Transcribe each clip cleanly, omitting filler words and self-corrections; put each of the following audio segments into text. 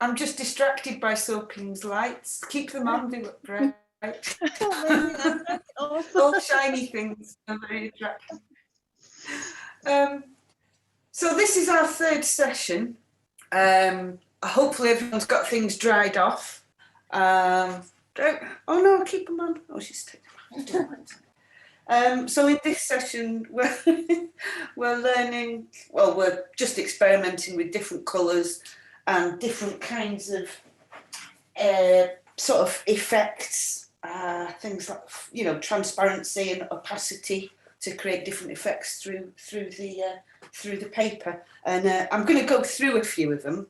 I'm just distracted by Soaping's lights. Keep them on, they look great. That's awesome. All shiny things are very attractive. So this is our third session. Hopefully everyone's got things dried off. Oh no, keep them on. Oh, she's taking them off. So in this session, we're learning, well, we're just experimenting with different colours and different kinds of sort of effects, things like, you know, transparency and opacity to create different effects through the paper. And I'm going to go through a few of them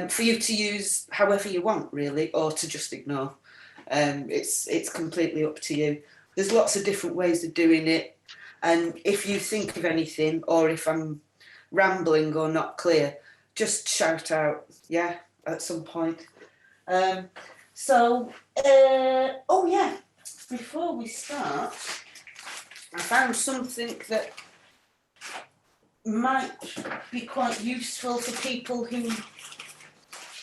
for you to use however you want, really, or to just ignore. It's completely up to you. There's lots of different ways of doing it, and if you think of anything, or if I'm rambling or not clear, just shout out, yeah, at some point. Oh yeah, before we start, I found something that might be quite useful for people who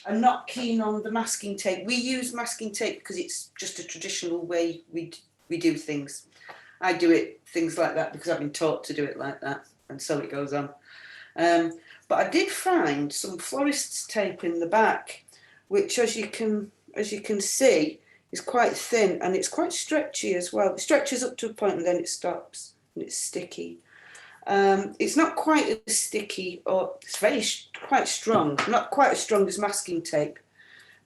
are not keen on the masking tape. We use masking tape because it's just a traditional way we do things. I do it things like that because I've been taught to do it like that, and so it goes on. But I did find some florist's tape in the back, which, as you can see, is quite thin, and it's quite stretchy as well. It stretches up to a point and then it stops, and it's sticky. It's not quite as sticky, or it's quite strong. Not quite as strong as masking tape,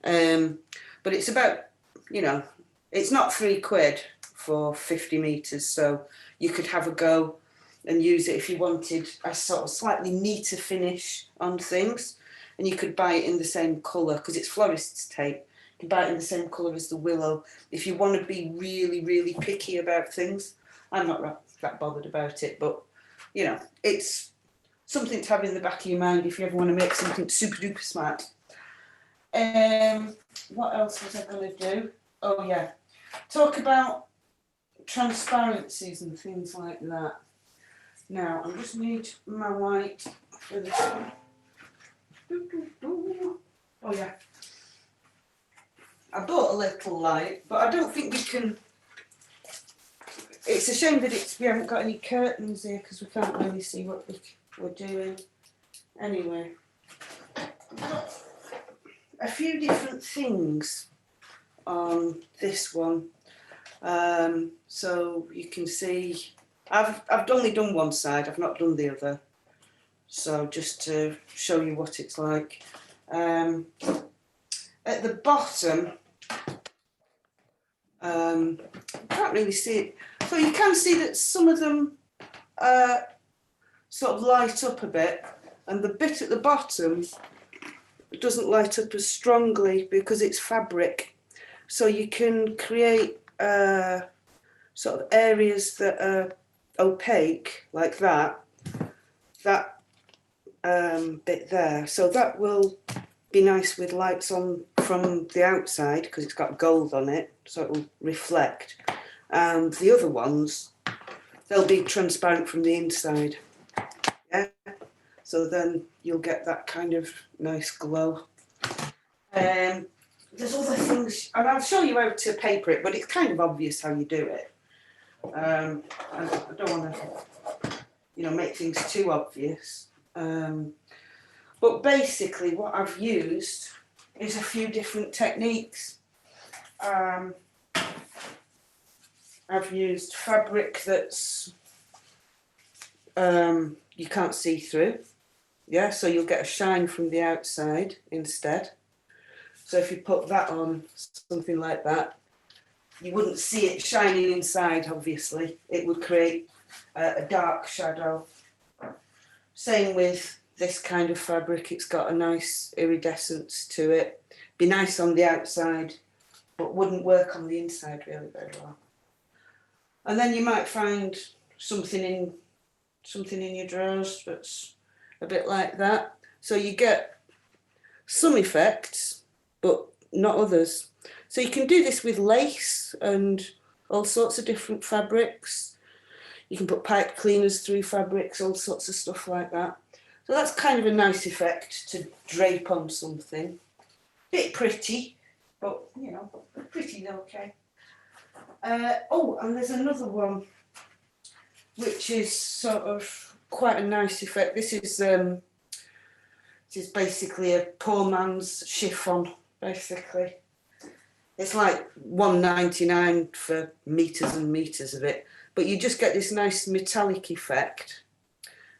but it's about, you know, it's not £3 for 50 metres, so you could have a go and use it if you wanted a sort of slightly neater finish on things, and you could buy it in the same colour because it's florist's tape. You can buy it in the same colour as the willow if you want to be really, really picky about things. I'm not that bothered about it, but you know, it's something to have in the back of your mind if you ever want to make something super duper smart. What else was I going to do? Oh yeah, talk about transparencies and things like that. Now, I just need my white for this one. Oh yeah. I bought a little light, but I don't think we can... It's a shame that we haven't got any curtains here because we can't really see what we're doing. Anyway, a few different things on this one. So you can see, I've only done one side, I've not done the other. So just to show you what it's like. At the bottom, you can't really see it. So you can see that some of them sort of light up a bit, and the bit at the bottom doesn't light up as strongly because it's fabric. So you can create sort of areas that are opaque, like that bit there. So that will be nice with lights on from the outside because it's got gold on it, so it will reflect. And the other ones, they'll be transparent from the inside. Yeah, so then you'll get that kind of nice glow. There's other things, and I'll show you how to paper it, but it's kind of obvious how you do it. I don't want to, you know, make things too obvious. But basically what I've used is a few different techniques. I've used fabric that's you can't see through, yeah, so you'll get a shine from the outside instead. So if you put that on something like that, you wouldn't see it shining inside, obviously. It would create a dark shadow. Same with this kind of fabric, it's got a nice iridescence to it. Be nice on the outside, but wouldn't work on the inside really very well. And then you might find something in your drawers that's a bit like that. So you get some effects, but not others. So you can do this with lace and all sorts of different fabrics. You can put pipe cleaners through fabrics, all sorts of stuff like that. So that's kind of a nice effect to drape on something. Bit pretty, but you know, pretty okay. Oh, and there's another one which is sort of quite a nice effect. This is basically a poor man's chiffon, basically. It's like $1.99 for meters and meters of it, but you just get this nice metallic effect.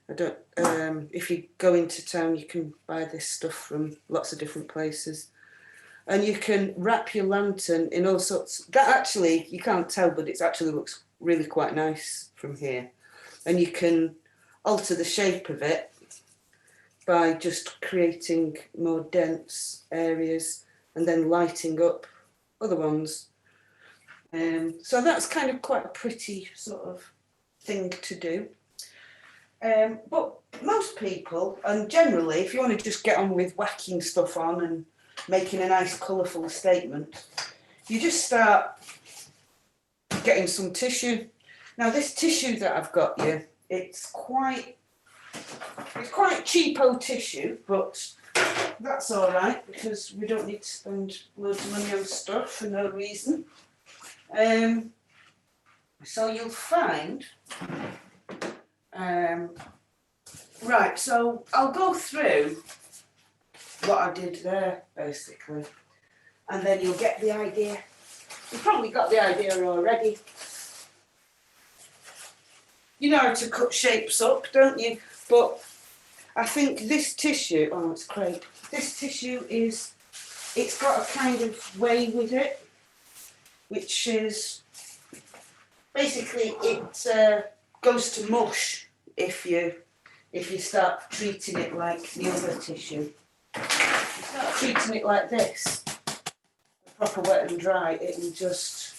I don't. If you go into town, you can buy this stuff from lots of different places, and you can wrap your lantern in all sorts. That actually you can't tell, but it actually looks really quite nice from here, and you can alter the shape of it by just creating more dense areas and then lighting up other ones. So that's kind of quite a pretty sort of thing to do. But most people, and generally, if you want to just get on with whacking stuff on and making a nice colourful statement, you just start getting some tissue. Now this tissue that I've got here, it's quite cheapo tissue, but that's all right because we don't need to spend loads of money on stuff for no reason. So you'll find, right, so I'll go through what I did there basically, and then you'll get the idea. You've probably got the idea already. You know how to cut shapes up, don't you? But I think this tissue, oh, it's crepe. This tissue it's got a kind of way with it, which is basically it goes to mush if you start treating it like the other tissue. If you start treating it like this, proper wet and dry, it will just,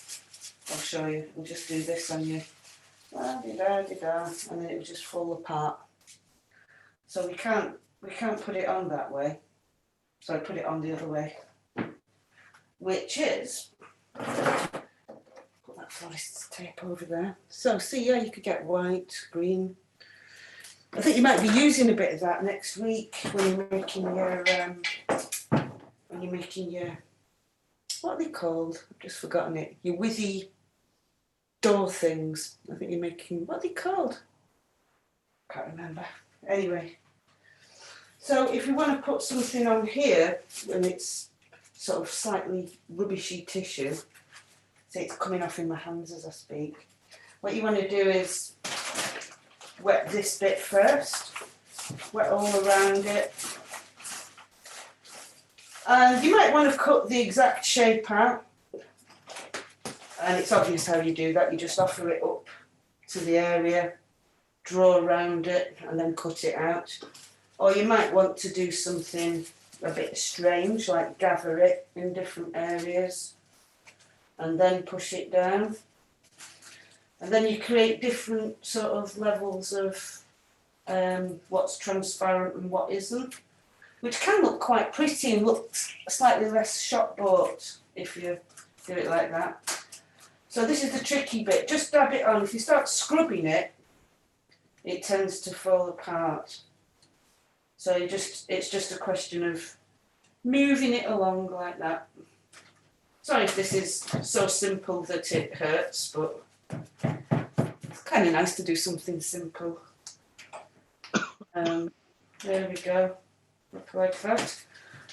I'll show you, we'll just do this on you. Da-di-da-di-da, and then it will just fall apart. So we can't put it on that way. So I put it on the other way, which is, put that florist's tape over there. So see, yeah, you could get white, green. I think you might be using a bit of that next week when you're making your, what are they called? I've just forgotten it. Your Withy door things. I think you're making, what are they called? Can't remember. Anyway, so if you want to put something on here and it's sort of slightly rubbishy tissue, see it's coming off in my hands as I speak, what you want to do is wet this bit first, wet all around it, and you might want to cut the exact shape out, and it's obvious how you do that. You just offer it up to the area, draw around it and then cut it out. Or you might want to do something a bit strange, like gather it in different areas and then push it down. And then you create different sort of levels of what's transparent and what isn't, which can look quite pretty and look slightly less shop bought if you do it like that. So this is the tricky bit. Just dab it on. If you start scrubbing it, it tends to fall apart. So it's just a question of moving it along like that. Sorry if this is so simple that it hurts, but it's kind of nice to do something simple. There we go, look like that.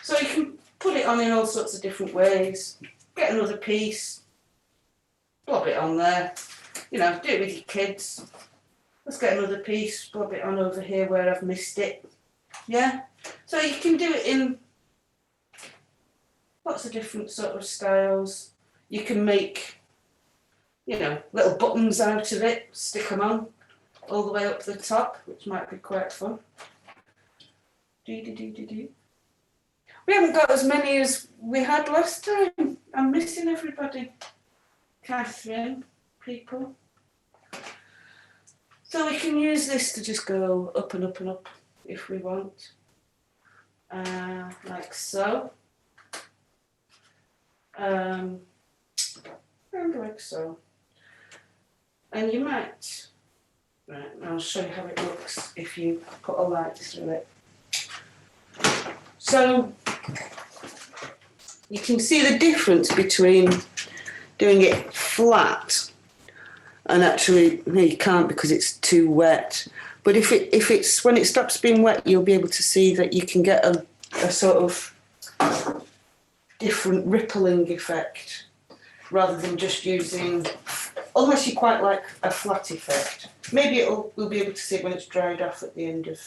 So you can put it on in all sorts of different ways. Get another piece, blob it on there. You know, do it with your kids. Let's get another piece, blob it on over here where I've missed it. Yeah? So you can do it in lots of different sort of styles. You can make, you know, little buttons out of it, stick them on all the way up the top, which might be quite fun. We haven't got as many as we had last time. I'm missing everybody. Catherine, people. So we can use this to just go up and up and up if we want. Like so. And like so. And you might, right, I'll show you how it looks if you put a light through it. So you can see the difference between doing it flat and actually, no, you can't because it's too wet. But if it's when it stops being wet, you'll be able to see that you can get a sort of different rippling effect rather than just using, unless you quite like a flat effect. Maybe we'll be able to see it when it's dried off at the end of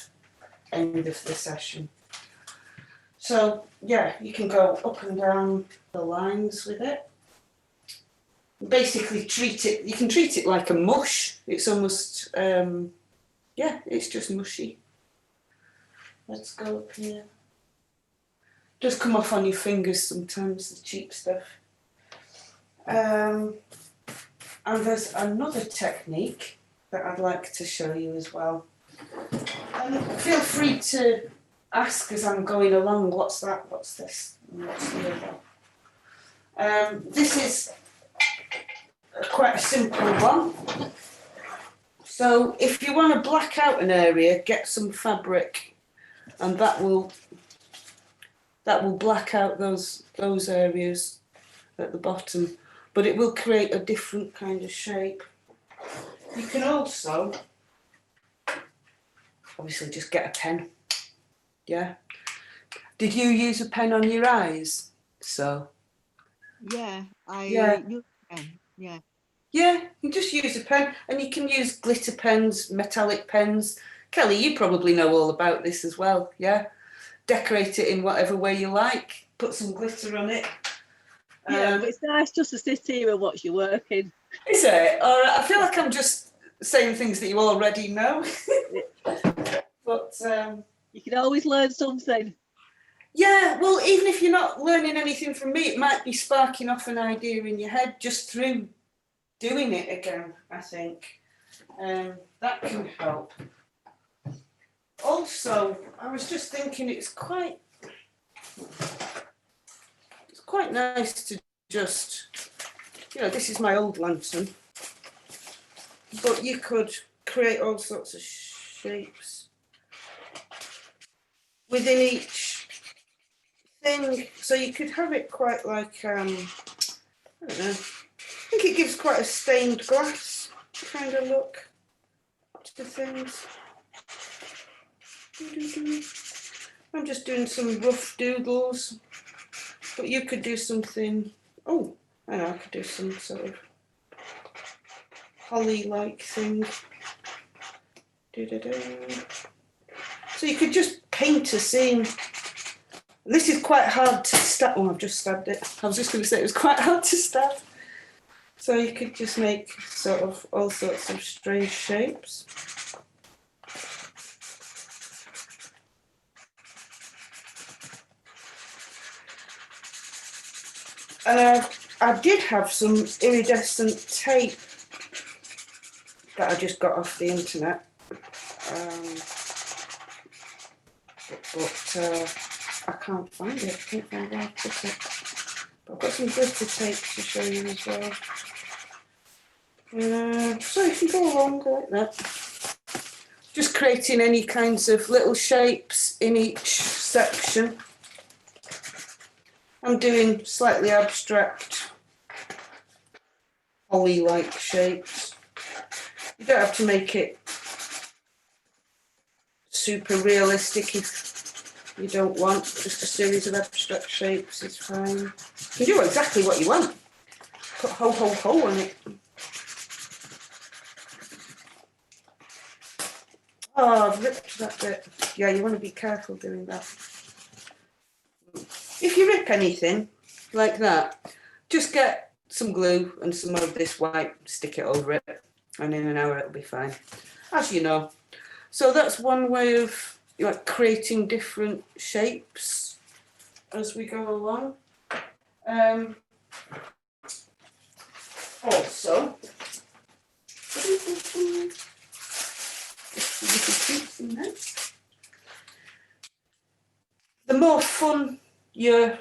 the session. So yeah, you can go up and down the lines with it. Basically you can treat it like a mush. It's almost, yeah, it's just mushy. Let's go up here. Does come off on your fingers sometimes, the cheap stuff. And there's another technique that I'd like to show you as well. And feel free to ask as I'm going along, what's that, what's this, and what's the other. This is quite a simple one. So if you want to black out an area, get some fabric, and that will black out those areas at the bottom, but it will create a different kind of shape. You can also obviously just get a pen. Yeah. Did you use a pen on your eyes? So. Yeah, Yeah. use a pen. Yeah. Yeah, you just use a pen, and you can use glitter pens, metallic pens. Kelly, you probably know all about this as well, yeah? Decorate it in whatever way you like, put some glitter on it. Yeah, but it's nice just to sit here and watch you working. Is it? All right, I feel like I'm just saying things that you already know. But you can always learn something. Yeah, well, even if you're not learning anything from me, it might be sparking off an idea in your head just through doing it again, I think. That can help. Also, I was just thinking it's quite nice to just, this is my old lantern, but you could create all sorts of shapes within each thing. So you could have it quite like, I don't know, I think it gives quite a stained glass kind of look to things. I'm just doing some rough doodles, but you could do something, I know, I could do some sort of holly-like thing. So you could just paint a scene. This is quite hard to stab. Oh, I've just stabbed it. I was just going to say it was quite hard to stab. So you could just make sort of all sorts of strange shapes. And I did have some iridescent tape that I just got off the internet. But I can't find it. I can't find where I put it. But I've got some glitter tape to show you as well. So if you go along like that, just creating any kinds of little shapes in each section. I'm doing slightly abstract, holly-like shapes. You don't have to make it super realistic if you don't want. Just a series of abstract shapes is fine. You can do exactly what you want. Put ho, ho, ho on it. Oh, I've ripped that bit. Yeah, you want to be careful doing that. If you rip anything like that, just get some glue and some of this white, stick it over it, and in an hour it'll be fine, as you know. So that's one way of creating different shapes as we go along. Also, the more fun your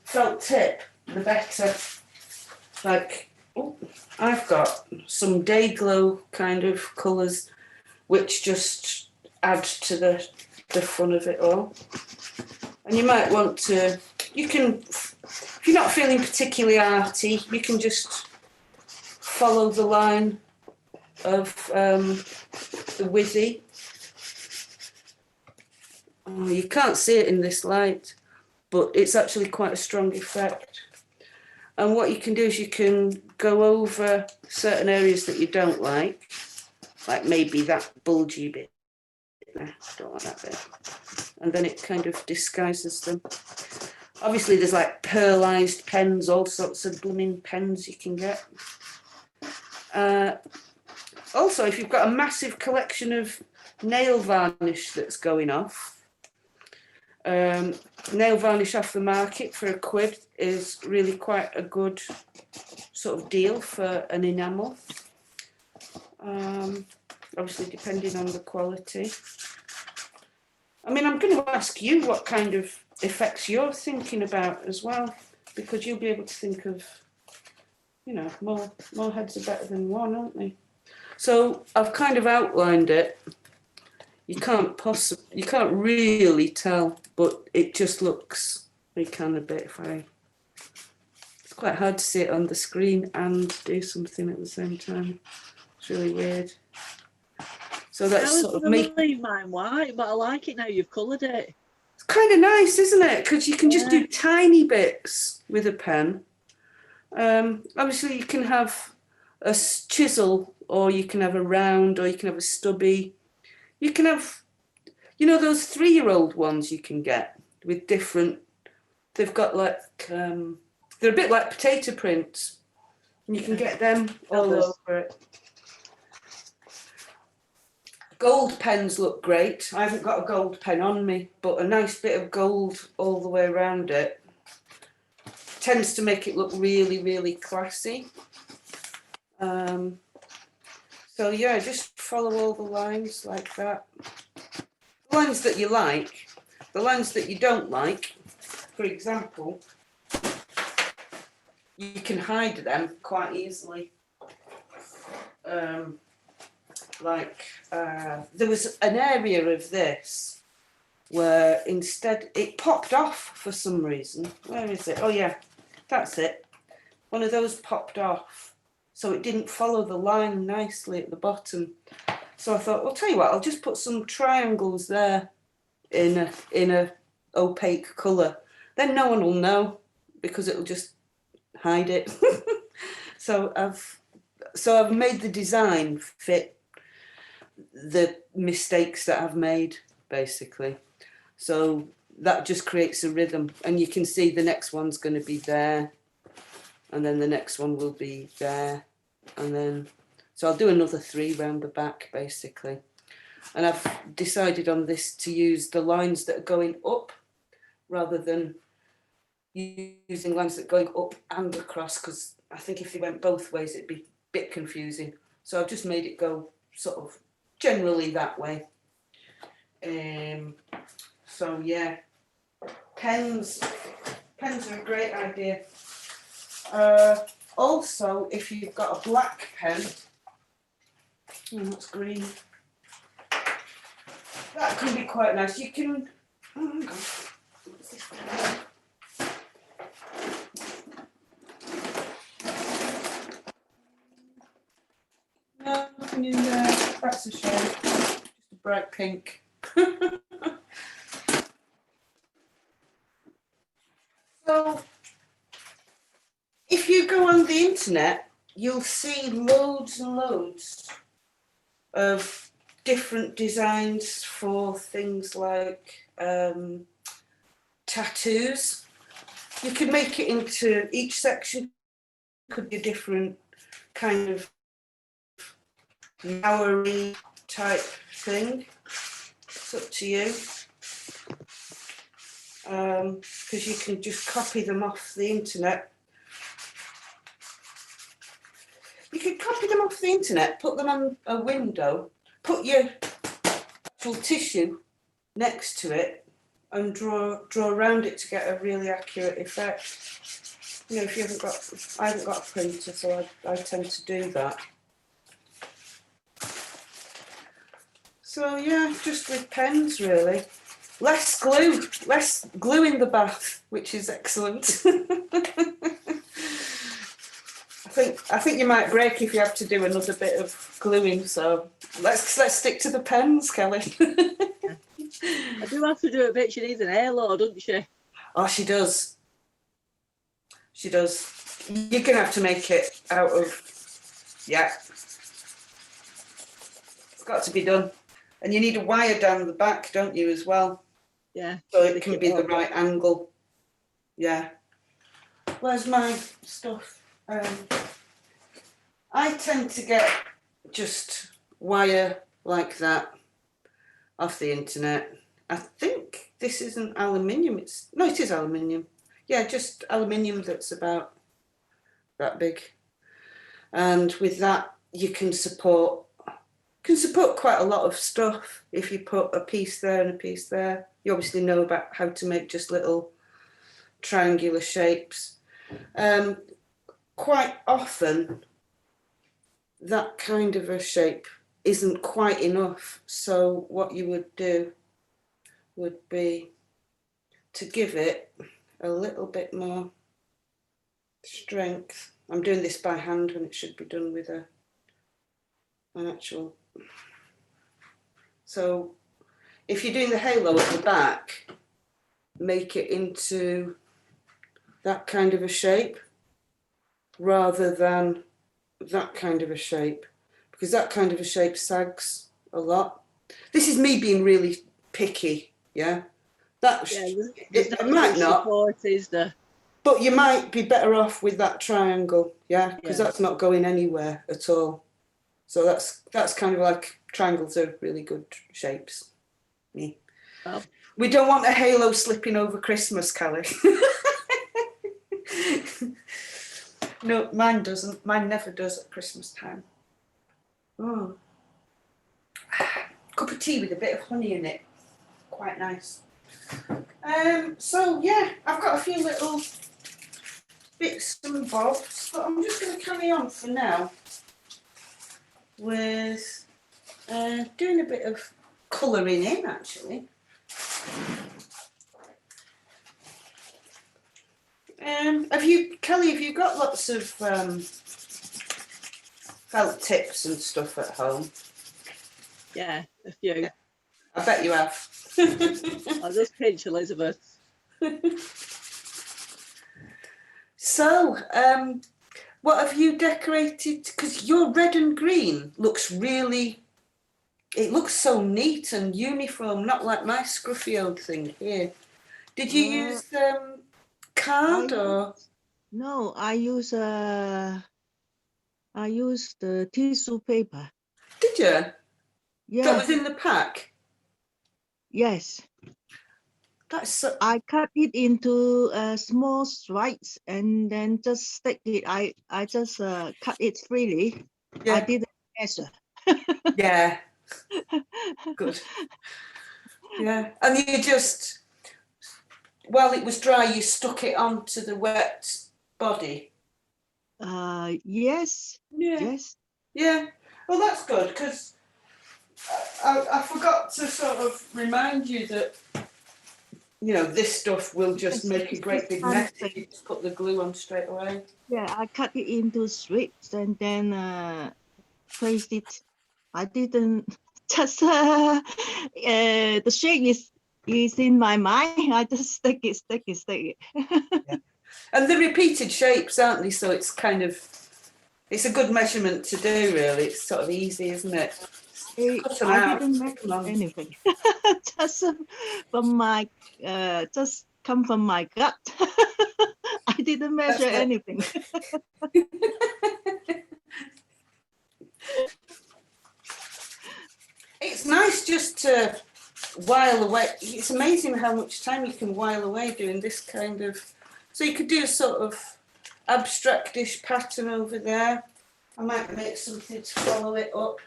felt tip, the better. I've got some day glow kind of colours which just add to the fun of it all. And you might want to you can, if you're not feeling particularly arty, you can just follow the line of the Withy. Oh, you can't see it in this light, but it's actually quite a strong effect. And what you can do is you can go over certain areas that you don't like maybe that bulgy bit there, don't like that bit. And then it kind of disguises them. Obviously there's like pearlised pens, all sorts of blooming pens you can get. Also, if you've got a massive collection of nail varnish that's going off, nail varnish off the market for £1 is really quite a good sort of deal for an enamel. Obviously depending on the quality. I mean, I'm going to ask you what kind of effects you're thinking about as well, because you'll be able to think of, you know, more heads are better than one, aren't they? So I've kind of outlined it. You can't really tell, but it just looks, you can a bit it's quite hard to see it on the screen and do something at the same time. It's really weird. So that's I sort was of going to leave mine white, but I like it now you've coloured it. It's kind of nice, isn't it? Because you can just do tiny bits with a pen. Obviously you can have a chisel, or you can have a round, or you can have a stubby. You can have, you know, those 3-year-old ones you can get with different, they've got like, they're a bit like potato prints. And you can get them all over it. Gold pens look great. I haven't got a gold pen on me, but a nice bit of gold all the way around it tends to make it look really, really classy. So yeah, just follow all the lines like that. The lines that you like, the lines that you don't like, for example, you can hide them quite easily. There was an area of this where instead it popped off for some reason. Where is it? Oh yeah, that's it. One of those popped off, so it didn't follow the line nicely at the bottom. So I thought, I'll tell you what, I'll just put some triangles there in a opaque colour. Then no one will know because it'll just hide it. So I've made the design fit the mistakes that I've made, basically. So that just creates a rhythm, and you can see the next one's going to be there, and then the next one will be there, and then so I'll do another 3 round the back, basically. And I've decided on this to use the lines that are going up rather than using lines that are going up and across, because I think if they went both ways it'd be a bit confusing. So I've just made it go sort of generally that way. So yeah, pens are a great idea. Also, if you've got a black pen, that's green, that can be quite nice. You can, what's this one? No, nothing in there. That's a shame. Just a bright pink. So, if you go on the internet, you'll see loads and loads of different designs for things like tattoos. You can make it into, each section could be a different kind of flowery type thing. It's up to you. Because you can just copy them off the internet. You can copy them off the internet, put them on a window, put your actual tissue next to it, and draw around it to get a really accurate effect. You know, if you haven't got, I haven't got a printer, so I tend to do that. So yeah, just with pens really. less glue in the bath, which is excellent. I think you might break if you have to do another bit of gluing. So let's stick to the pens, Kelly. I do have to do a bit. She needs an halo, doesn't she? Oh, she does. She does. You're gonna have to make it out of, yeah. It's got to be done, and you need a wire down the back, don't you, as well? Yeah. So it can be the right angle. Yeah. Where's my stuff? I tend to get just wire like that off the internet. I think this isn't aluminium. It is aluminium. Yeah, just aluminium that's about that big. And with that, you can support quite a lot of stuff if you put a piece there and a piece there. You obviously know about how to make just little triangular shapes. Quite often, that kind of a shape isn't quite enough. So what you would do would be to give it a little bit more strength. I'm doing this by hand when it should be done with an actual. So if you're doing the halo at the back, make it into that kind of a shape rather than that kind of a shape, because that kind of a shape sags a lot. This is me being really picky, yeah? It might not, support, is there? but you might be better off with that triangle, yeah? Because that's not going anywhere at all. So that's kind of like, triangles are really good shapes. Yeah. Oh. We don't want a halo slipping over Christmas, Kelly. No, mine doesn't. Mine never does at Christmas time. Oh. Cup of tea with a bit of honey in it. Quite nice. So yeah, I've got a few little bits and bobs, but I'm just going to carry on for now with doing a bit of colouring in, actually. Kelly, have you got lots of felt tips and stuff at home? Yeah, a few. Yeah, I bet you have. I'll just pinch Elizabeth. So, what have you decorated? Because your red and green looks really, it looks so neat and uniform, not like my scruffy old thing here. Did you use card or? No, I use the tissue paper. Did you? Yeah. That was in the pack? Yes. That's so... I cut it into small stripes and then just stick it. I just cut it freely. Yeah. I didn't measure. Yeah. Good. Yeah. And you just, while it was dry, you stuck it onto the wet body? Yes. Yeah. Yes. Yeah. Well, that's good, because I forgot to sort of remind you that, you know, this stuff will just make a great big mess if you just put the glue on straight away. Yeah, I cut it into strips and then placed it. I didn't just the shape is in my mind. I just stick it. Yeah. And they're repeated shapes, aren't they? So it's kind of, it's a good measurement to do, really. It's sort of easy, isn't it? I didn't measure anything. Just from my just come from my gut. I didn't measure anything. It's nice just to while away. It's amazing how much time you can while away doing this kind of. So you could do a sort of abstractish pattern over there. I might make something to follow it up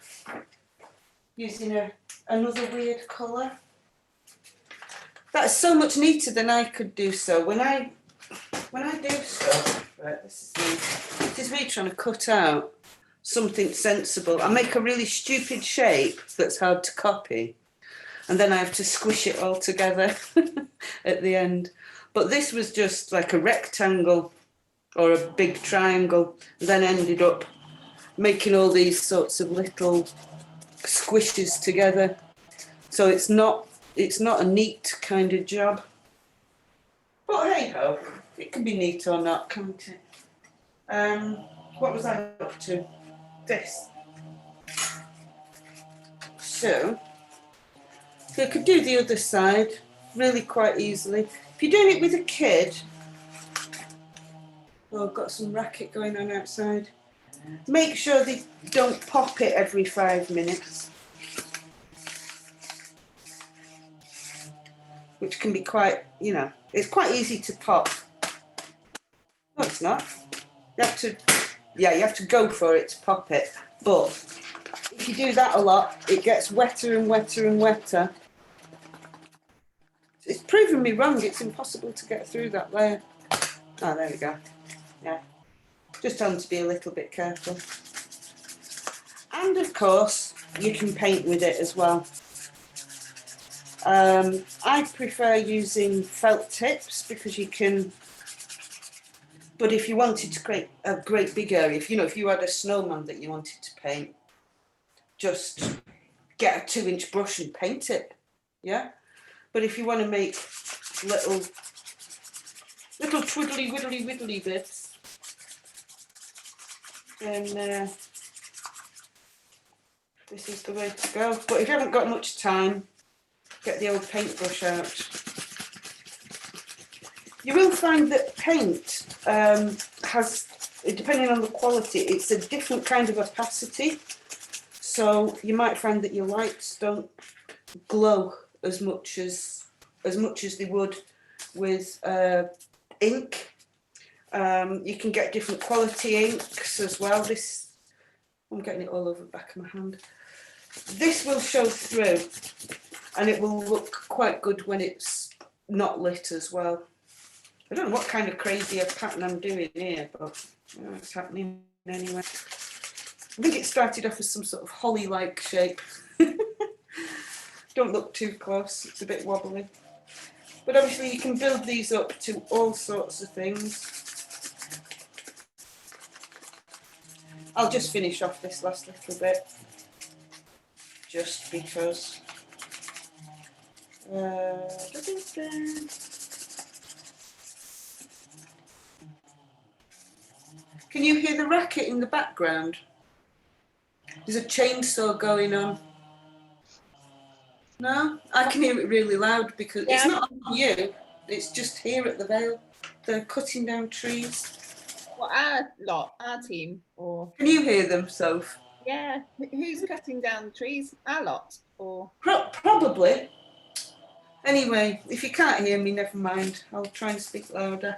using another weird colour. That's so much neater than I could do. So when I do stuff, right, this is me trying to cut out something sensible. I make a really stupid shape that's hard to copy, and then I have to squish it all together at the end. But this was just like a rectangle or a big triangle, and then ended up making all these sorts of little squishes together. So it's not a neat kind of job. But hey ho, it can be neat or not, can't it? What was I up to? This. So you could do the other side really quite easily. If you're doing it with a kid, oh, I've got some racket going on outside. Make sure they don't pop it every 5 minutes, which can be quite, it's quite easy to pop. No, it's not. You have to go for it to pop it. But if you do that a lot, it gets wetter and wetter and wetter. It's proven me wrong. It's impossible to get through that layer. Oh, there we go. Yeah. Just tell them to be a little bit careful. And of course, you can paint with it as well. I prefer using felt tips because you can. But if you wanted to create a great big area, if you had a snowman that you wanted to paint, just get a 2-inch brush and paint it. Yeah. But if you want to make little twiddly widdly bits, then this is the way to go. But if you haven't got much time, get the old paintbrush out. You will find that paint has, depending on the quality, it's a different kind of opacity. So you might find that your lights don't glow as much as they would with ink. You can get different quality inks as well. I'm getting it all over the back of my hand. This will show through, and it will look quite good when it's not lit as well. I don't know what kind of crazy pattern I'm doing here, but it's happening anyway. I think it started off as some sort of holly-like shape. Don't look too close, it's a bit wobbly. But obviously you can build these up to all sorts of things. I'll just finish off this last little bit, just because. Can you hear the racket in the background? There's a chainsaw going on. No? I can hear it really loud because it's not on you, it's just here at the Vale. They're cutting down trees. Well, our team, or Can you hear them, Soph? yeah, who's cutting down the trees? Our lot, or Probably. Anyway, if you can't hear me, never mind. I'll try and speak louder.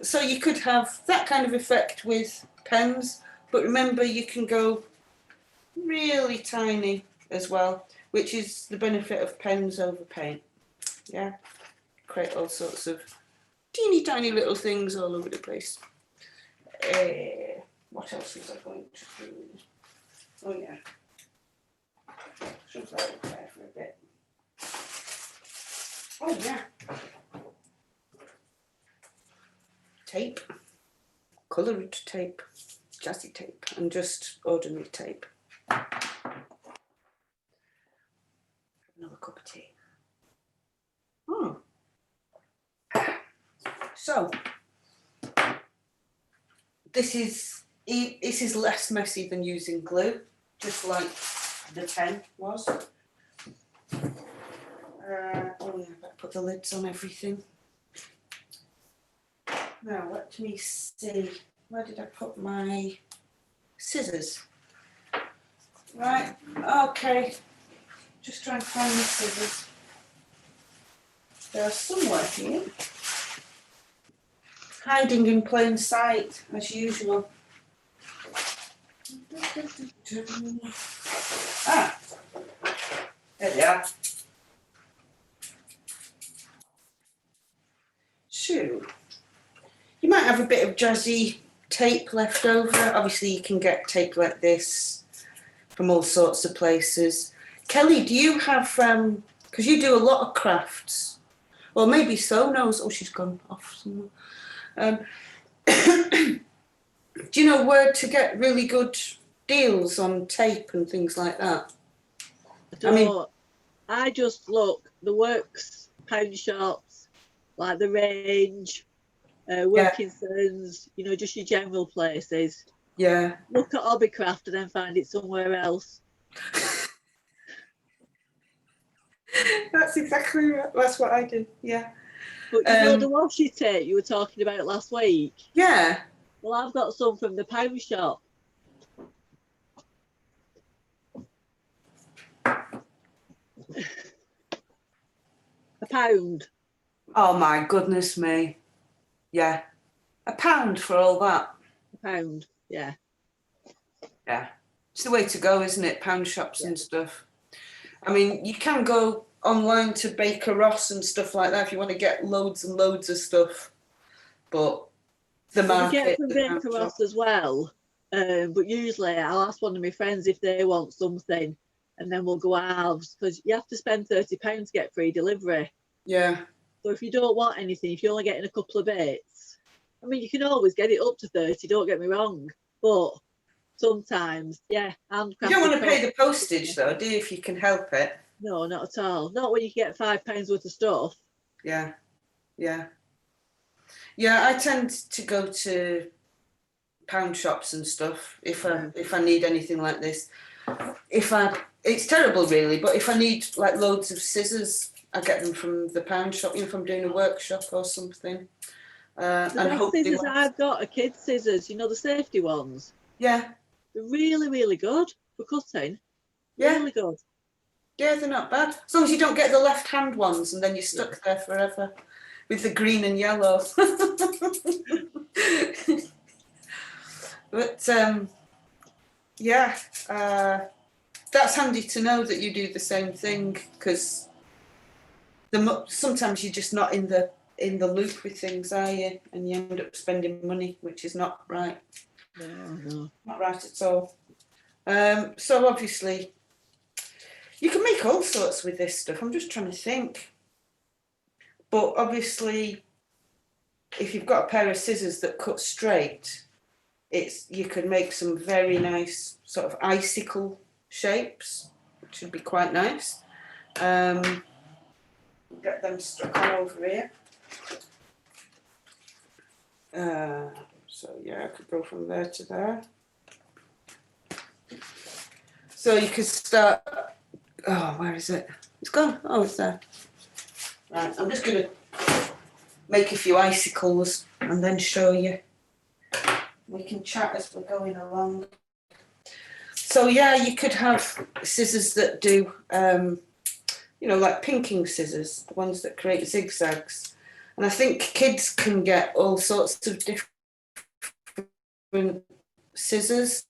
So you could have that kind of effect with pens, but remember you can go really tiny as well, which is the benefit of pens over paint. Yeah, create all sorts of teeny tiny little things all over the place. What else was I going to do? Oh yeah, shove that up there for a bit. Oh yeah. Tape, coloured tape, jazzy tape, and just ordinary tape. Another cup of tea. So this is less messy than using glue, just like the pen was. I better put the lids on everything. Now, let me see. Where did I put my scissors? Right, okay. Just try and find the scissors. They are somewhere here. Hiding in plain sight, as usual. Ah, there they are. So, you might have a bit of jazzy tape left over. Obviously, you can get tape like this from all sorts of places. Kelly, do you have, because you do a lot of crafts, or maybe So knows, oh, she's gone off somewhere. Do you know where to get really good deals on tape and things like that? I mean, I just look, the works, pound shops, like the Range, Wilkinson's, you know, just your general places. yeah. Look at Hobbycraft and then find it somewhere else. That's exactly right. That's what I do. Yeah. But you know the washi tape you were talking about last week? Yeah. Well, I've got some from the pound shop. A pound. Oh my goodness me. Yeah. £1 for all that. A pound, yeah. Yeah. It's the way to go, isn't it? Pound shops and stuff. I mean, you can go online to Baker Ross and stuff like that if you want to get loads and loads of stuff. But the market. We get from Baker Ross as well. But usually I'll ask one of my friends if they want something and then we'll go halves because you have to spend £30 to get free delivery. Yeah. So if you don't want anything, if you're only getting a couple of bits, I mean, you can always get it up to 30, don't get me wrong. But sometimes, yeah, handcrafted. You don't want to pay the postage though, do you, if you can help it? No, not at all. Not when you get £5 worth of stuff. Yeah. Yeah. Yeah, I tend to go to pound shops and stuff if I need anything like this. It's terrible really, but if I need like loads of scissors, I get them from the pound shop, you know, if I'm doing a workshop or something. The best scissors I've got are kids' scissors, you know, the safety ones. Yeah. They're really, really good for cutting. Yeah. Really good. Yeah, they're not bad. As long as you don't get the left-hand ones and then you're stuck there forever with the green and yellow. But yeah, that's handy to know that you do the same thing because sometimes you're just not in the loop with things, are you? And you end up spending money, which is not right. No. Not right at all. So obviously, you can make all sorts with this stuff. I'm just trying to think. But obviously, if you've got a pair of scissors that cut straight, you can make some very nice sort of icicle shapes, which would be quite nice. Get them stuck on over here. So yeah, I could go from there to there. So you could start. Oh, where is it? It's gone. Oh, it's there. Right, I'm just going to make a few icicles and then show you. We can chat as we're going along. So yeah, you could have scissors that do, you know, like pinking scissors, the ones that create zigzags. And I think kids can get all sorts of different scissors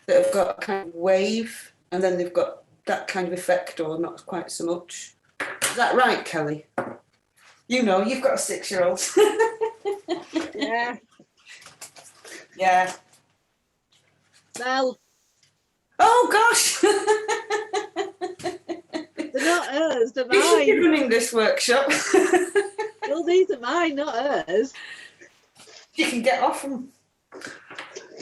that have got a kind of wave, and then they've got that kind of effect, or not quite so much. Is that right, Kelly? You know, you've got a 6-year-old. Yeah. Yeah. Mel. Oh gosh. They're not hers, they're You should be mine. running this workshop. Well, these are mine, not hers. You can get off them.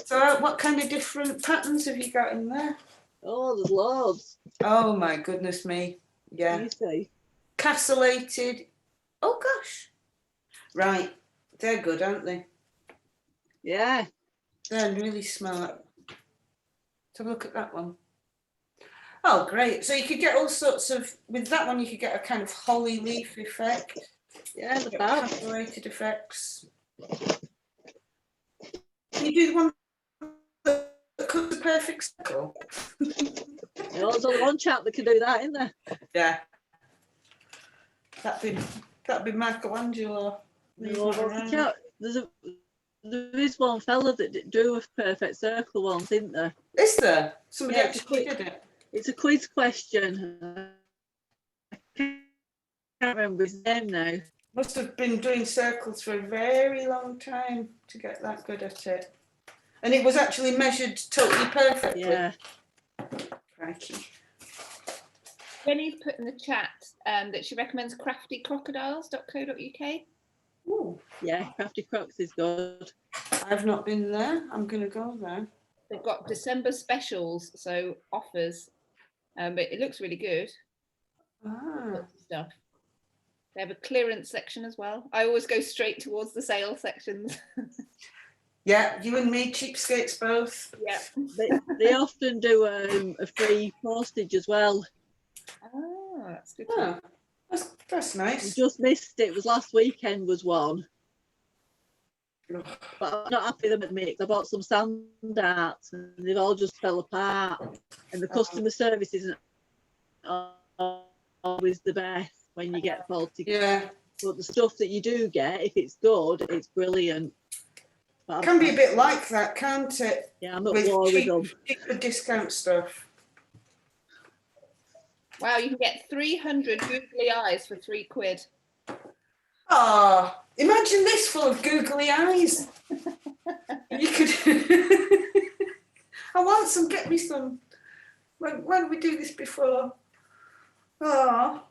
So what kind of different patterns have you got in there? Oh, there's loads. Oh my goodness me. Yeah. You see. Castellated. Oh gosh. Right. They're good, aren't they? Yeah. They're really smart. So look at that one. Oh, great. So you could get all sorts of, with that one, you could get a kind of holly leaf effect. Yeah, the Get bad. castellated effects. Can you do the one that cuts a perfect circle? There's only one chap that can do that, isn't there? Yeah. That'd be Michelangelo. No, the chap, there is one fella that drew a perfect circle once, isn't there? Is there? Somebody Yeah, actually did it. It's a quiz question. I can't remember his name now. Must have been doing circles for a very long time to get that good at it. And it was actually measured totally perfectly. Yeah. Crikey. Jenny's put in the chat that she recommends craftycrocodiles.co.uk. Ooh, Yeah, Crafty Crocs is good. I've not been there. I'm going to go there. They've got December specials, so offers, but it looks really good. Ah. Lots of stuff. They have a clearance section as well. I always go straight towards the sale sections. Yeah, you and me, cheapskates both. Yeah. They often do a free postage as well. Oh, that's good. To know. Oh, that's We nice. just missed it. It was last weekend was one. But I'm not happy with them at me. I bought some sand arts and they've all just fell apart. And the customer service isn't always the best when you get faulty. Yeah. But the stuff that you do get, if it's good, it's brilliant. But Can be a bit like that, can't it? Yeah, I'm at With war with them. cheaper discount stuff. Wow, you can get 300 googly eyes for £3. Ah, imagine this full of googly eyes. You could. I want some. Get me some. When did we do this before? Ah.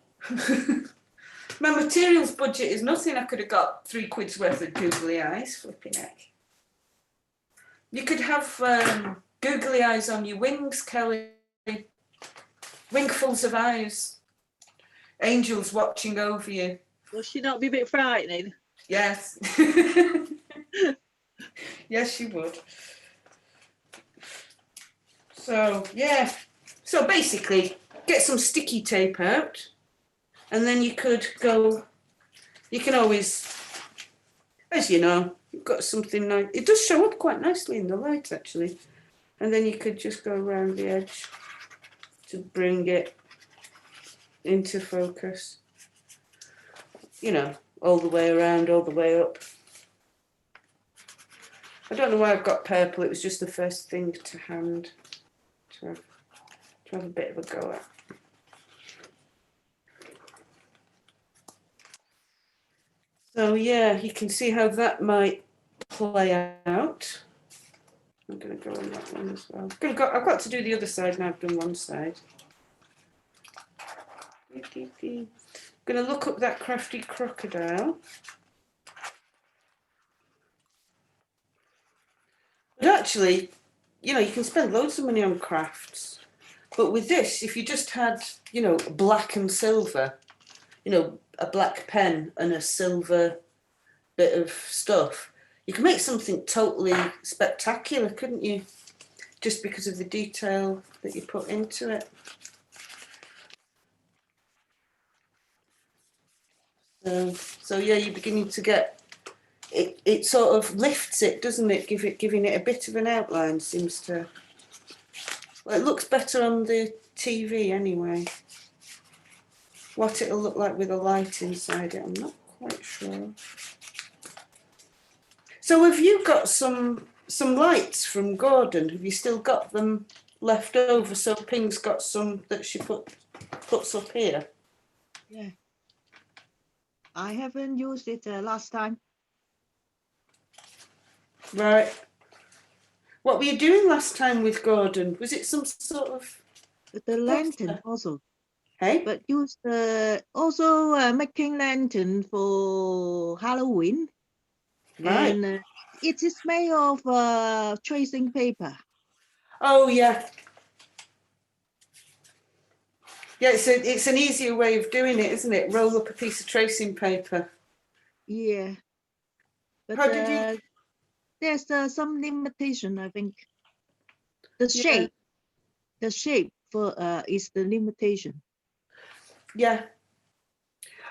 My materials budget is nothing. I could have got £3 worth of googly eyes. Flipping heck. You could have googly eyes on your wings, Kelly. Wingfuls of eyes. Angels watching over you. Will she not be a bit frightening? Yes. Yes, she would. So, yeah. So basically, get some sticky tape out, and then you could go, you can always, as you know, you've got something nice. It does show up quite nicely in the light, actually. And then you could just go around the edge to bring it into focus. You know, all the way around, all the way up. I don't know why I've got purple. It was just the first thing to hand to have a bit of a go at. So yeah, you can see how that might play out. I'm going to go on that one as well. I've got to do the other side now. I've done one side. I'm going to look up that crafty crocodile. But actually, you know, you can spend loads of money on crafts. But with this, if you just had, you know, black and silver, you know, a black pen and a silver bit of stuff, you can make something totally spectacular, couldn't you? Just because of the detail that you put into it. So yeah, you're beginning to get it. It sort of lifts it, doesn't it? Giving it a bit of an outline seems to. Well, it looks better on the TV anyway. What it'll look like with a light inside it, I'm not quite sure. So have you got some lights from Gordon? Have you still got them left over? So Ping's got some that she puts up here. Yeah. I haven't used it last time. Right. What were you doing last time with Gordon? Was it some sort of The lantern also, hey? but use also making lantern for Halloween, Right. and it is made of tracing paper. Oh yeah. Yeah, it's an easier way of doing it, isn't it? Roll up a piece of tracing paper. Yeah, but How did you? there's some limitation, I think. The Yeah. shape for is the limitation. Yeah.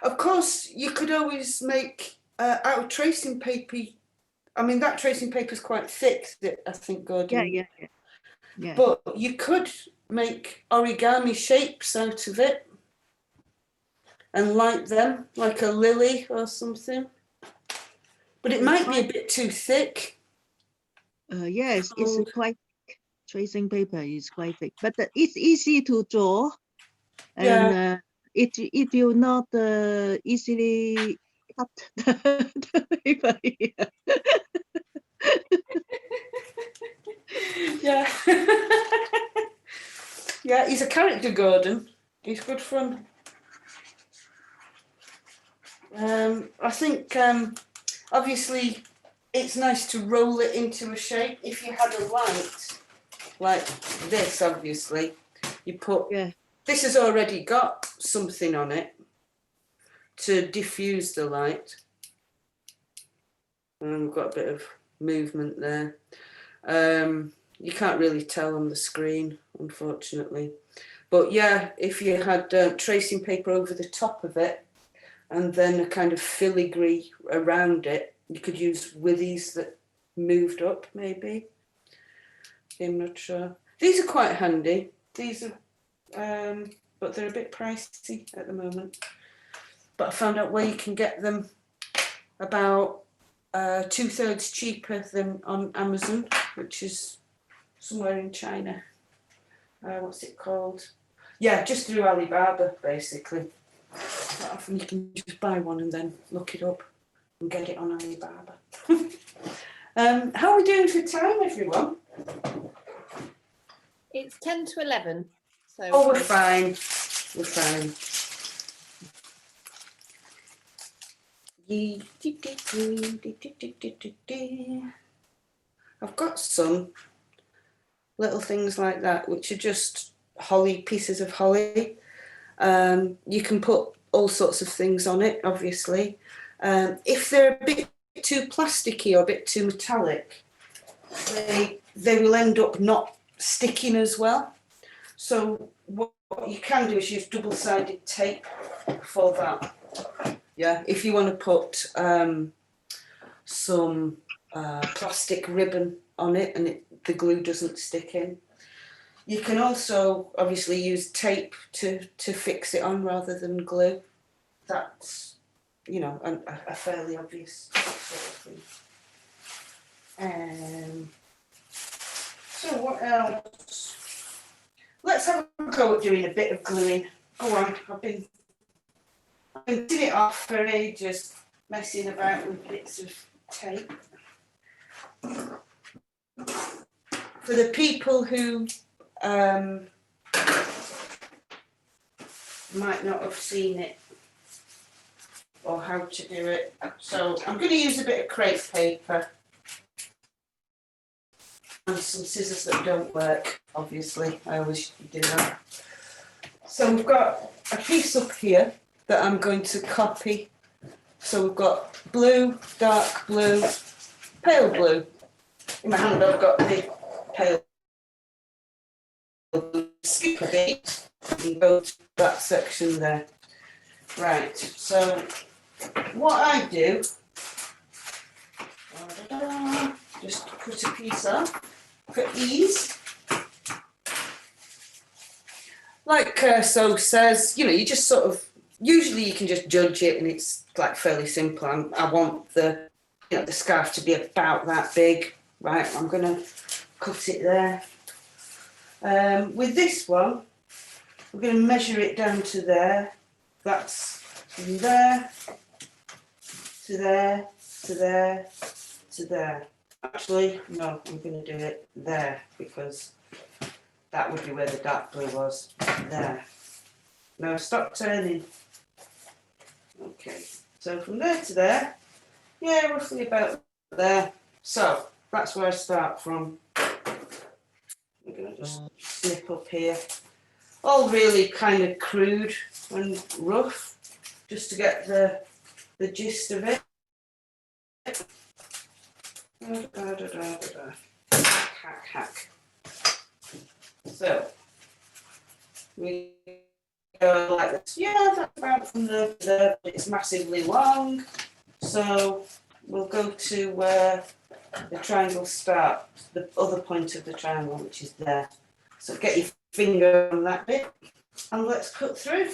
Of course, you could always make out of tracing paper. I mean, that tracing paper is quite thick, I think, Gordon. Yeah. But you could make origami shapes out of it and light them like a lily or something. But it might be a bit too thick. Yes, it's quite thick. Tracing paper is quite thick, but it's easy to draw, and it will not easily cut the paper here. Yeah. Yeah, he's a character, Gordon. It's good fun. I think obviously it's nice to roll it into a shape. If you had a light like this, obviously, you put, Yeah. this has already got something on it to diffuse the light. And we've got a bit of movement there. You can't really tell on the screen, unfortunately. But yeah, if you had tracing paper over the top of it and then a kind of filigree around it, you could use withies that moved up, maybe. I'm not sure. These are quite handy. These are, but they're a bit pricey at the moment. But I found out where you can get them about 2/3 cheaper than on Amazon, which is somewhere in China. What's it called? Yeah, just through Alibaba, basically. Quite often you can just buy one and then look it up and get it on Alibaba. How are we doing for time, everyone? It's 10 to 11. So Oh, we're fine. We're fine. I've got some little things like that, which are just holly, pieces of holly. You can put all sorts of things on it, obviously. If they're a bit too plasticky or a bit too metallic, they will end up not sticking as well. So what you can do is use double-sided tape for that. Yeah, if you want to put some plastic ribbon on it and the glue doesn't stick in. You can also obviously use tape to fix it on rather than glue. That's, you know, a fairly obvious sort of thing. So what else? Let's have a go at doing a bit of gluing. Go on, I've been doing it off for ages, messing about with bits of tape. For the people who might not have seen it or how to do it, so I'm going to use a bit of crepe paper and some scissors that don't work, obviously. I always do that. So we've got a piece up here that I'm going to copy. So we've got blue, dark blue, pale blue. In my hand I've got the pale blue. Skip a bit and go to that section there. Right, so what I do, just cut a piece off for ease. Like So says, you know, you just sort of, usually you can just judge it and it's like fairly simple. I want the, you know, the scarf to be about that big. Right, I'm going to cut it there. With this one, we're going to measure it down to there. That's from there to there to there to there. Actually, no, I'm going to do it there because that would be where the dark blue was. There. Now stop turning. Okay, so from there to there, yeah, roughly about there. So that's where I start from. I'm going to just snip up here. All really kind of crude and rough, just to get the gist of it. Hack, hack. So we go like this. Yeah, that's about from there to there, but it's massively long. So we'll go to where the triangle starts, the other point of the triangle, which is there. So get your finger on that bit and let's cut through.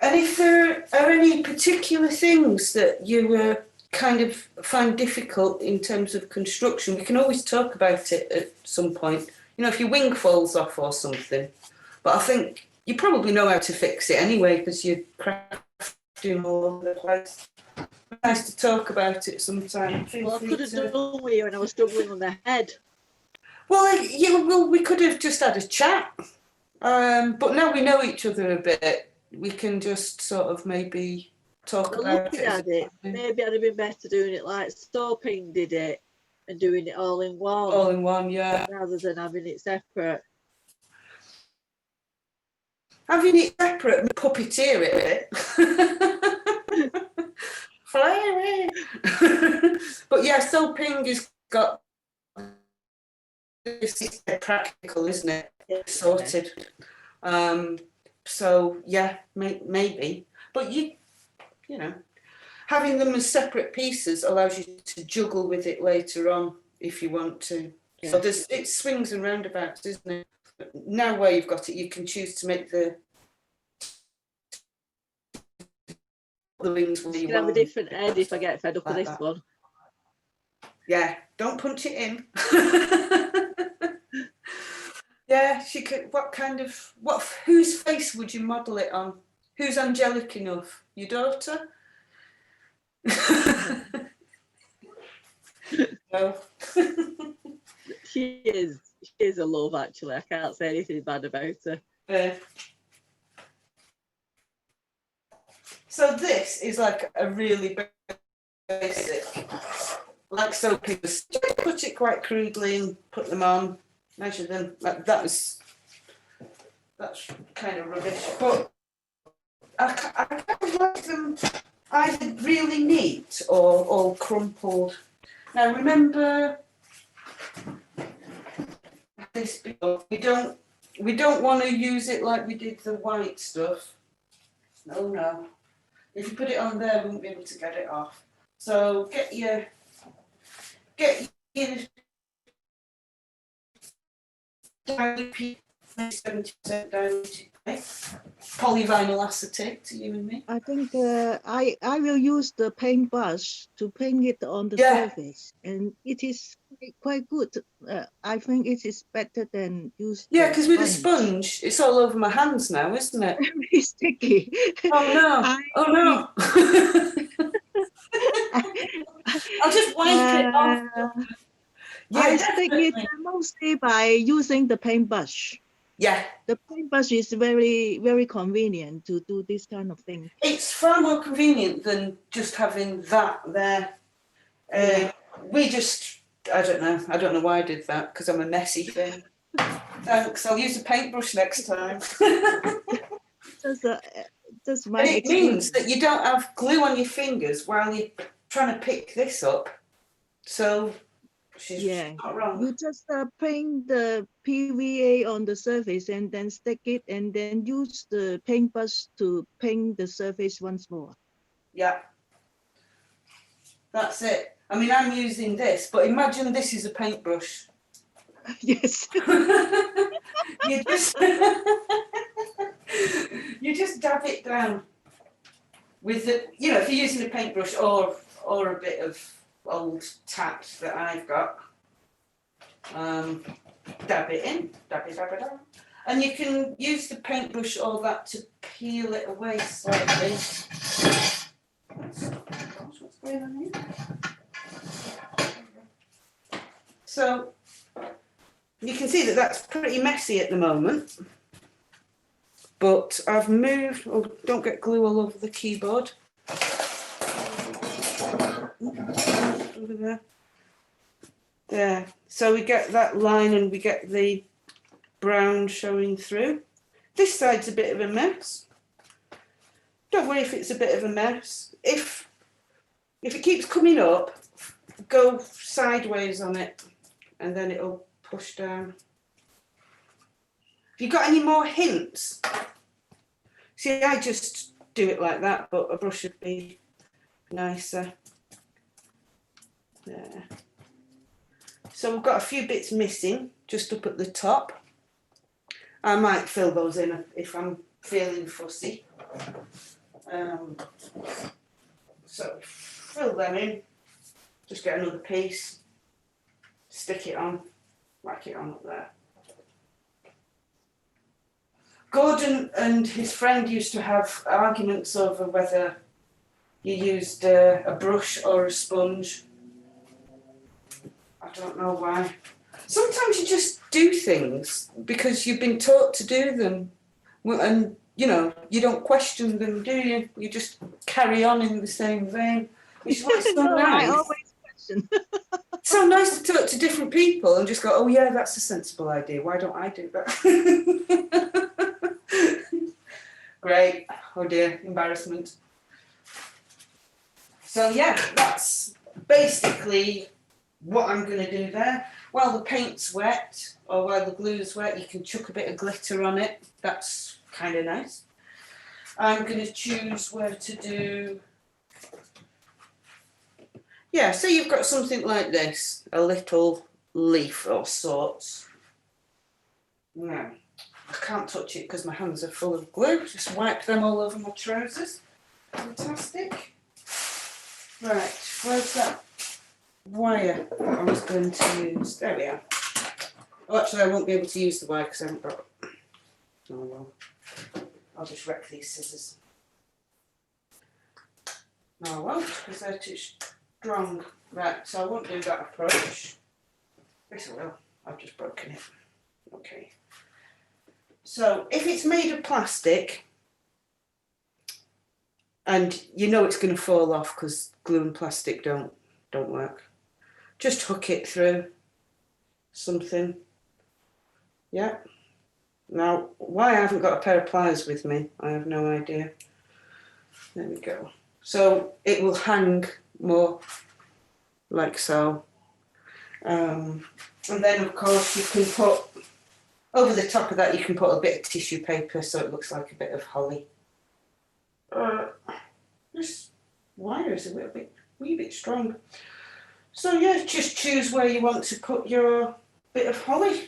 And if there are any particular things that you kind of find difficult in terms of construction, we can always talk about it at some point. You know, if your wing falls off or something. But I think you probably know how to fix it anyway because you're crafting all over the place. Nice to talk about it sometime. Feel Well, I free could have to- done with you when I was struggling on the head. Well, yeah, well, we could have just had a chat. But now we know each other a bit, we can just sort of maybe talk Well, about looking it. at it, maybe I'd have been better doing it like Stoping did it and doing it all in one All in one, yeah. rather than having it separate. Having it separate and puppeteer it a bit. Fly away. But yeah, Soaping has got it's practical, isn't it? Sorted. So yeah, maybe. But you know, having them as separate pieces allows you to juggle with it later on if you want to. Yeah. So it swings and roundabouts, isn't it? Now where you've got it, you can choose to make the wings where You you can have a want. different head if I get fed up with Like this that. one. Yeah, don't punch it in. Yeah, she could. Whose face would you model it on? Who's angelic enough? Your daughter? No. She is a love, actually. I can't say anything bad about her. So this is like a really basic, like soaping. Just put it quite crudely and put them on, measure them. That's kind of rubbish. But I kind of like them either really neat or all crumpled. Now remember this before, we don't want to use it like we did the white stuff. No. If you put it on there, we won't be able to get it off. So get your dilute, 70% diluted polyvinyl acetate to you and me. I think I will use the paintbrush to paint it on the Yeah. surface, and it is quite good. I think it is better than use. Yeah, because with a sponge, it's all over my hands now, isn't it? Very sticky. Oh no! Oh no! I'll just wipe it off. Yeah, I stick it definitely. mostly by using the paintbrush. Yeah, The paintbrush is very, very convenient to do this kind of thing. it's far more convenient than just having that there. Yeah. I don't know why I did that, because I'm a messy thing. Thanks, I'll use a paintbrush next time. That's my And it experience. means that you don't have glue on your fingers while you're trying to pick this up. So she's not wrong. You just paint the PVA on the surface and then stick it, and then use the paintbrush to paint the surface once more. Yeah, that's it. I mean, I'm using this, but imagine this is a paintbrush. Yes. you just dab it down with the, if you're using a paintbrush or a bit of old tack that I've got, dab it in, dab it, and you can use the paintbrush or that to peel it away slightly. What's going on here? So you can see that that's pretty messy at the moment, but I've moved. Oh, don't get glue all over the keyboard. Over there. There. So we get that line and we get the brown showing through. This side's a bit of a mess. Don't worry if it's a bit of a mess. If it keeps coming up, go sideways on it and then it'll push down. Have you got any more hints? See, I just do it like that, but a brush would be nicer. There. So we've got a few bits missing just up at the top. I might fill those in if I'm feeling fussy. So fill them in. Just get another piece, stick it on, whack it on up there. Gordon and his friend used to have arguments over whether you used a brush or a sponge. I don't know why. Sometimes you just do things because you've been taught to do them, and you know you don't question them, do you? You just carry on in the same vein, which is what's so No, I nice. always question. It's so nice to talk to different people and just go, oh yeah, that's a sensible idea. Why don't I do that? Great. Oh dear, embarrassment. So yeah, that's basically what I'm going to do there. While the paint's wet or while the glue's wet, you can chuck a bit of glitter on it. That's kind of nice. I'm going to choose where to do. Yeah, so you've got something like this, a little leaf or sorts. Now, I can't touch it because my hands are full of glue. Just wipe them all over my trousers. Fantastic. Right, where's that wire I was going to use? There we are. Oh, actually, I won't be able to use the wire because I haven't got. Oh well. I'll just wreck these scissors. No, I won't because they're too strong. Right, so I won't do that approach. Yes, I will. I've just broken it. Okay. So if it's made of plastic, and you know it's going to fall off because glue and plastic don't work, just hook it through something. Yeah. Now, why I haven't got a pair of pliers with me, I have no idea. There we go. So it will hang more like so. And then, of course, you can put, over the top of that, you can put a bit of tissue paper so it looks like a bit of holly. This wire is a wee bit strong. So yeah, just choose where you want to put your bit of holly.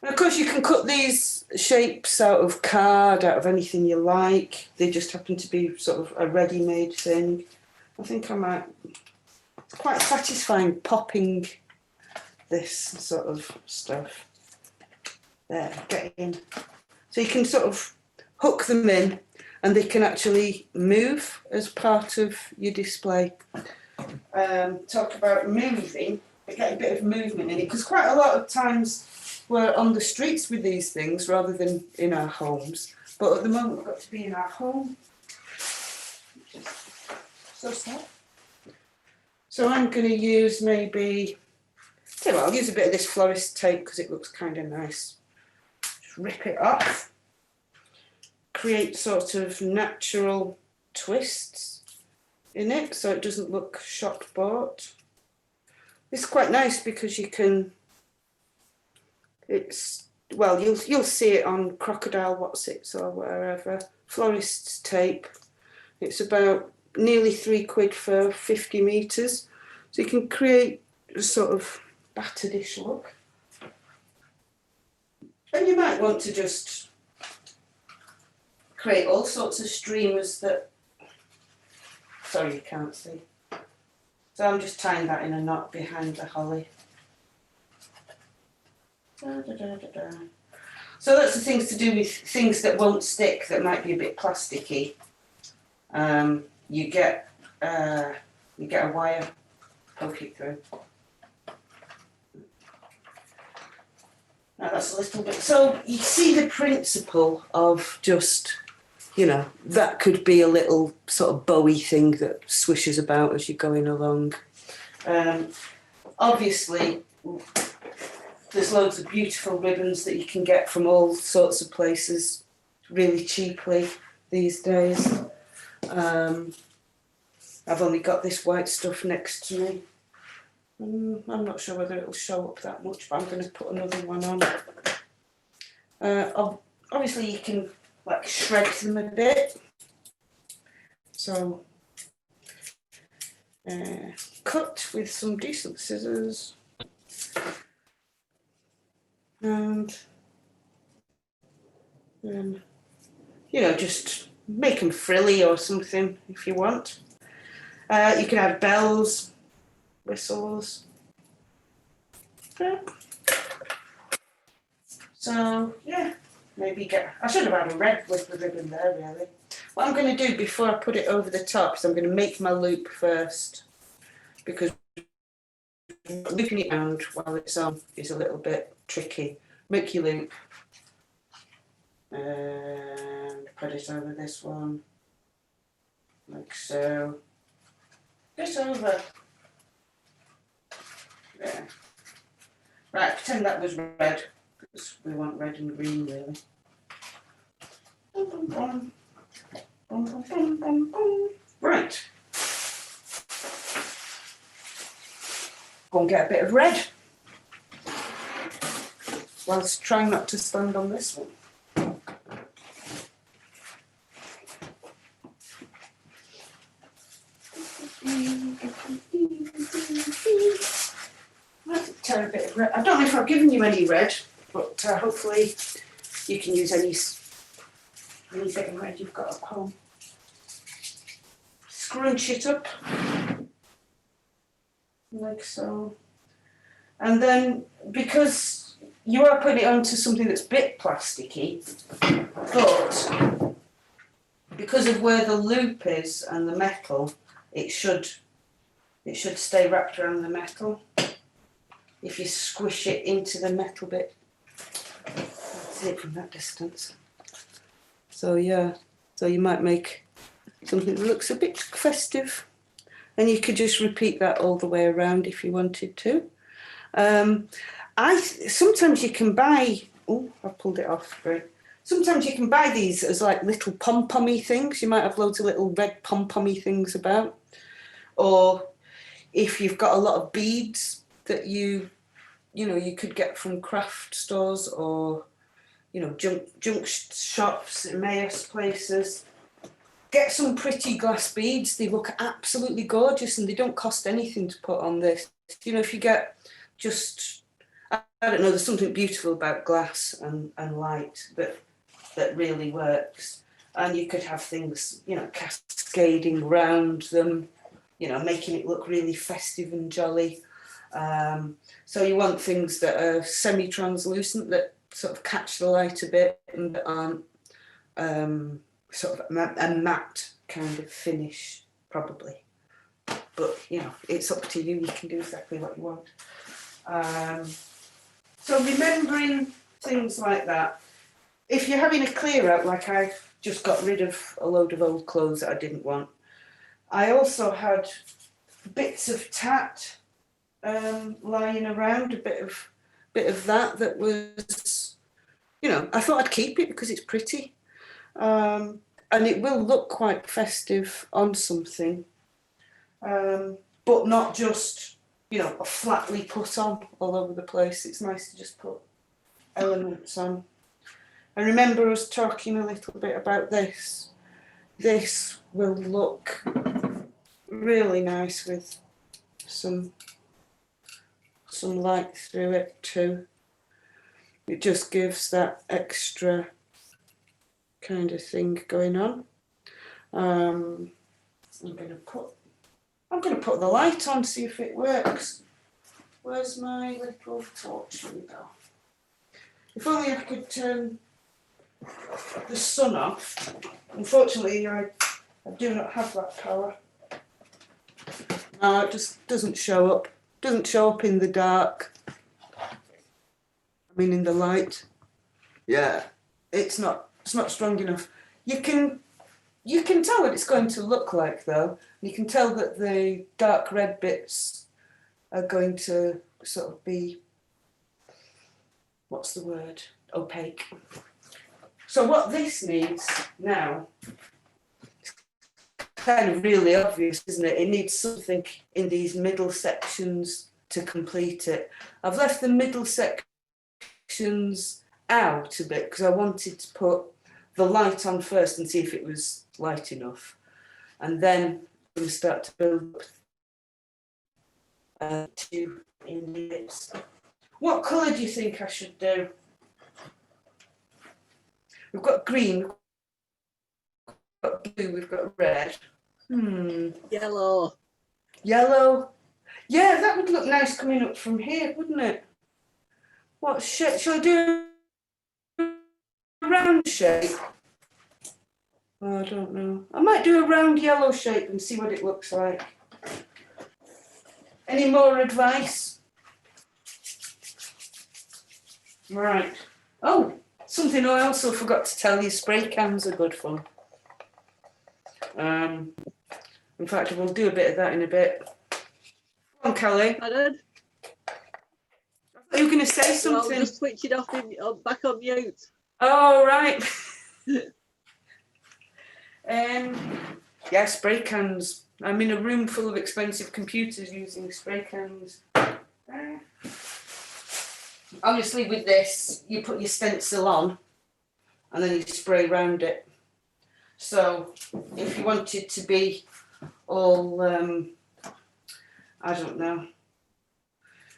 And of course you can cut these shapes out of card, out of anything you like. They just happen to be sort of a ready-made thing. I think I might, it's quite satisfying popping this sort of stuff. There, get in. So you can sort of hook them in and they can actually move as part of your display. Talk about moving, get a bit of movement in it, because quite a lot of times we're on the streets with these things rather than in our homes. But at the moment we've got to be in our home. So sad. So I'm going to use maybe, tell you what, I'll use a bit of this florist tape because it looks kind of nice. Just rip it off. Create sort of natural twists in it so it doesn't look shop bought. It's quite nice because you can, it's, well, you'll see it on Crocodile Whatsits or wherever. Florist's tape. It's about nearly £3 for 50 metres. So you can create a sort of battered-ish look. And you might want to just create all sorts of streamers that, sorry you can't see. So I'm just tying that in a knot behind the holly. Da, da, da, da, da. So that's the things to do with things that won't stick, that might be a bit plasticky. You get a wire, poke it through. Now that's a little bit. So you see the principle of just, you know, that could be a little sort of bowy thing that swishes about as you're going along. Obviously, there's loads of beautiful ribbons that you can get from all sorts of places really cheaply these days. I've only got this white stuff next to me. I'm not sure whether it'll show up that much, but I'm going to put another one on. Obviously, you can like shred them a bit. So, cut with some decent scissors. And then, you know, just make them frilly or something if you want. You can add bells, whistles. Yeah. So, yeah, maybe I should have had a red with the ribbon there, really. What I'm going to do before I put it over the top is I'm going to make my loop first, because looping it around while it's on is a little bit tricky. Make your loop and put it over this one, like so. This over. There. Right, pretend that was red, because we want red and green really. Bum, bum, bum. Bum, bum, bum, bum, bum. Right. Go and get a bit of red. Whilst trying not to stand on this one. Tear a bit of red. I don't know if I've given you any red, but hopefully you can use any bit of red you've got at home. Scrunch it up like so, and then because you are putting it onto something that's a bit plasticky, but because of where the loop is and the metal, it should stay wrapped around the metal. If you squish it into the metal bit, that's it from that distance. So yeah, so you might make something that looks a bit festive, and you could just repeat that all the way around if you wanted to. Sometimes you can buy. Oh, I pulled it off. Right. Sometimes you can buy these as like little pom-pommy things. You might have loads of little red pom-pommy things about, or if you've got a lot of beads that you could get from craft stores or junk shops, Emmaus places. Get some pretty glass beads. They look absolutely gorgeous and they don't cost anything to put on this. If you get just, I don't know, there's something beautiful about glass and light that really works. And you could have things, cascading around them, making it look really festive and jolly. So you want things that are semi-translucent, that sort of catch the light a bit and that aren't sort of a matte kind of finish, probably. But, it's up to you. You can do exactly what you want. So remembering things like that. If you're having a clear out, like I've just got rid of a load of old clothes that I didn't want, I also had bits of tat lying around, a bit of that was, I thought I'd keep it because it's pretty, and it will look quite festive on something, but not just flatly put on all over the place. It's nice to just put elements on. I remember us talking a little bit about this. This will look really nice with some light through it too. It just gives that extra kind of thing going on. I'm going to put the light on, see if it works. Where's my little torch? Here we go. If only I could turn the sun off. Unfortunately, I do not have that power. No, it just doesn't show up. Doesn't show up in the dark. I mean, in the light. Yeah, it's not strong enough. You can tell what it's going to look like though. You can tell that the dark red bits are going to sort of be, what's the word? Opaque. So what this needs now, kind of really obvious, isn't it? It needs something in these middle sections to complete it. I've left the middle sections out a bit because I wanted to put the light on first and see if it was light enough, and then I'm going to start to build up two in the bits. What colour do you think I should do? We've got green, we've got blue, we've got red. Yellow. Yellow. Yeah, that would look nice coming up from here, wouldn't it? What shape? Shall I do a round shape? Oh, I don't know. I might do a round yellow shape and see what it looks like. Any more advice? Right. Oh, something I also forgot to tell you, spray cans are good fun. In fact, we'll do a bit of that in a bit. Come on, Kelly. Pardon? I thought you were going to say So I'll something. just switch it off back on mute. Oh, right. Yeah, spray cans. I'm in a room full of expensive computers using spray cans. Obviously, with this, you put your stencil on and then you spray around it. So, if you want it to be all, I don't know,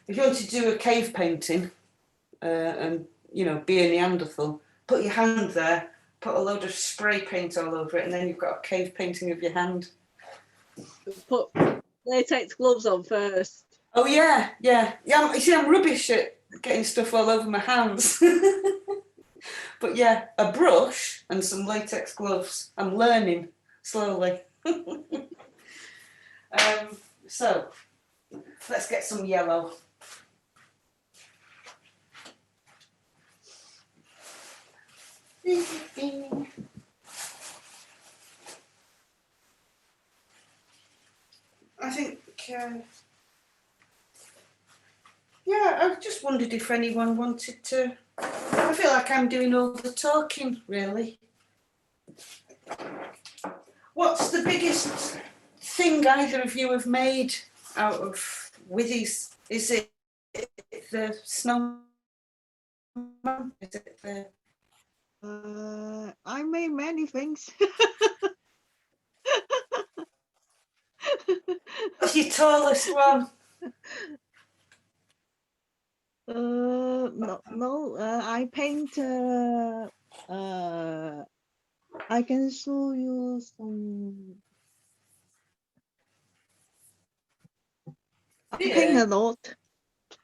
if you want to do a cave painting and, you know, be a Neanderthal, put your hand there, put a load of spray paint all over it, and then you've got a cave painting of your hand. Put latex gloves on first. Oh, yeah. You see, I'm rubbish at getting stuff all over my hands. But yeah, a brush and some latex gloves. I'm learning slowly. So, let's get some yellow. I think, yeah, I just wondered if anyone wanted to. I feel like I'm doing all the talking, really. What's the biggest thing either of you have made out of Withy's? Is it the snowman? Is it the... I made many things. What's your tallest one? No, I paint. I can show you some. I paint a lot.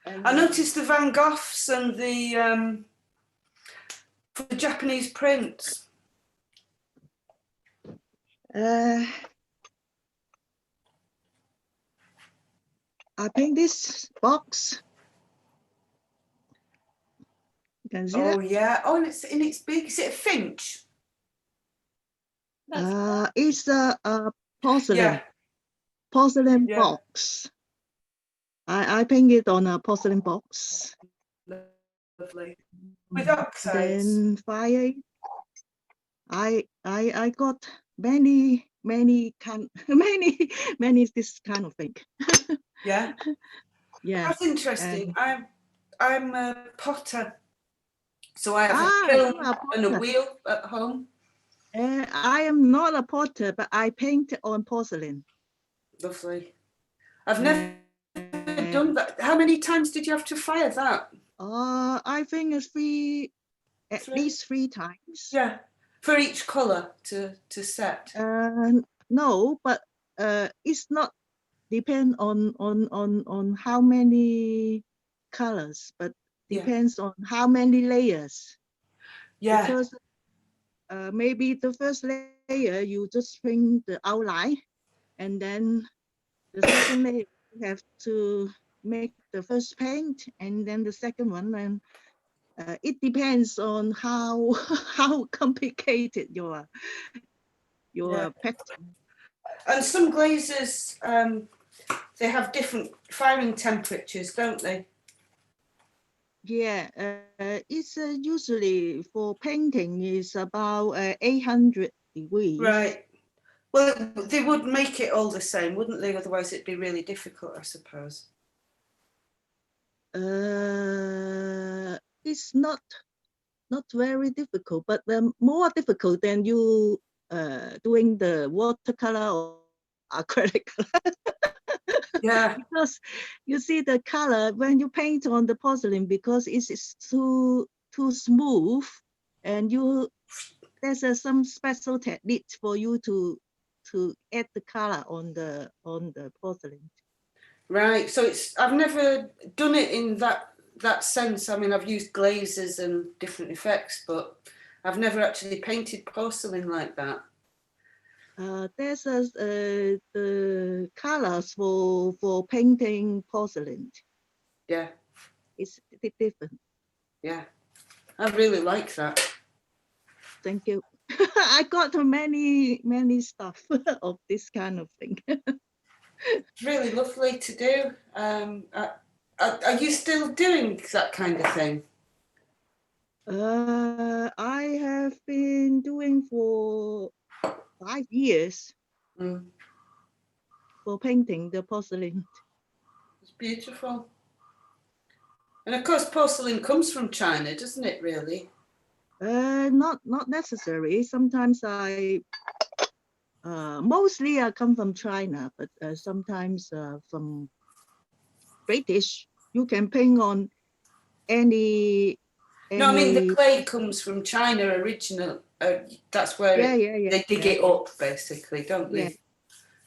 I noticed the Van Goghs and the Japanese prints. I paint this box. You can see Oh yeah. Oh, and it's big. Is it a finch? that. It's a porcelain Yeah. box. I paint it on a porcelain box. Lovely. With oxides. Then fire. I got many this kind of thing. Yeah. Yeah. That's interesting. I'm a potter, so I have a you kiln are and a potter. wheel at home. I am not a potter, but I paint on porcelain. Lovely. I've never done that. How many times did you have to fire that? I think it's at least 3 times. Yeah, for each colour to set. No, but it's not depend on how many colors, but depends on how many layers. Yeah. Because maybe the first layer you just paint the outline, and then the second layer you have to make the first paint, and then the second one, and it depends on how complicated your pattern. And some glazes, they have different firing temperatures, don't they? Yeah, it's usually for painting is about 800 degrees. Right. Well, they would make it all the same, wouldn't they? Otherwise, it'd be really difficult, I suppose. It's not very difficult, but more difficult than you doing the watercolor or acrylic color. Yeah. Because you see the color when you paint on the porcelain, because it's too smooth, and there's some special technique for you to add the color on the porcelain. Right. So I've never done it in that sense. I mean, I've used glazes and different effects, but I've never actually painted porcelain like that. There's the colors for painting porcelain. Yeah, It's a bit different. yeah. I really like that. Thank you. I got many stuff of this kind of thing. It's really lovely to do. Are you still doing that kind of thing? I have been doing for 5 years Mm, for painting the porcelain. it's beautiful. And of course, porcelain comes from China, doesn't it, really? Not necessary. Sometimes mostly I come from China, but sometimes from British. You can paint on any. No, I mean, the clay comes from China original. That's where Yeah. they dig it up, basically, don't they? Yeah.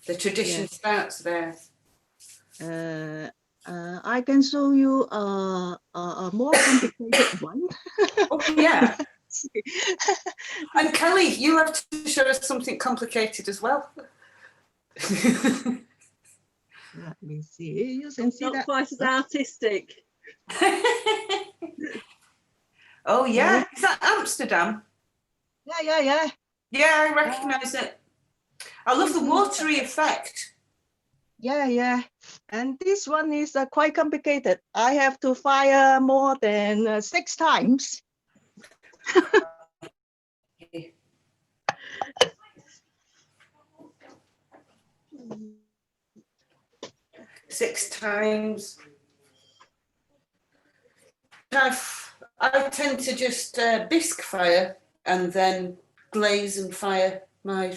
The tradition starts there. I can show you a more complicated one. Oh, yeah. And Kelly, you have to show us something complicated as well. Let me see. You can see Not that. quite as artistic. Oh, yeah. Is that Amsterdam? Yeah. Yeah, I recognise it. I love the watery effect. Yeah. And this one is quite complicated. I have to fire more than 6 times. 6 times. I tend to just bisque fire and then glaze and fire my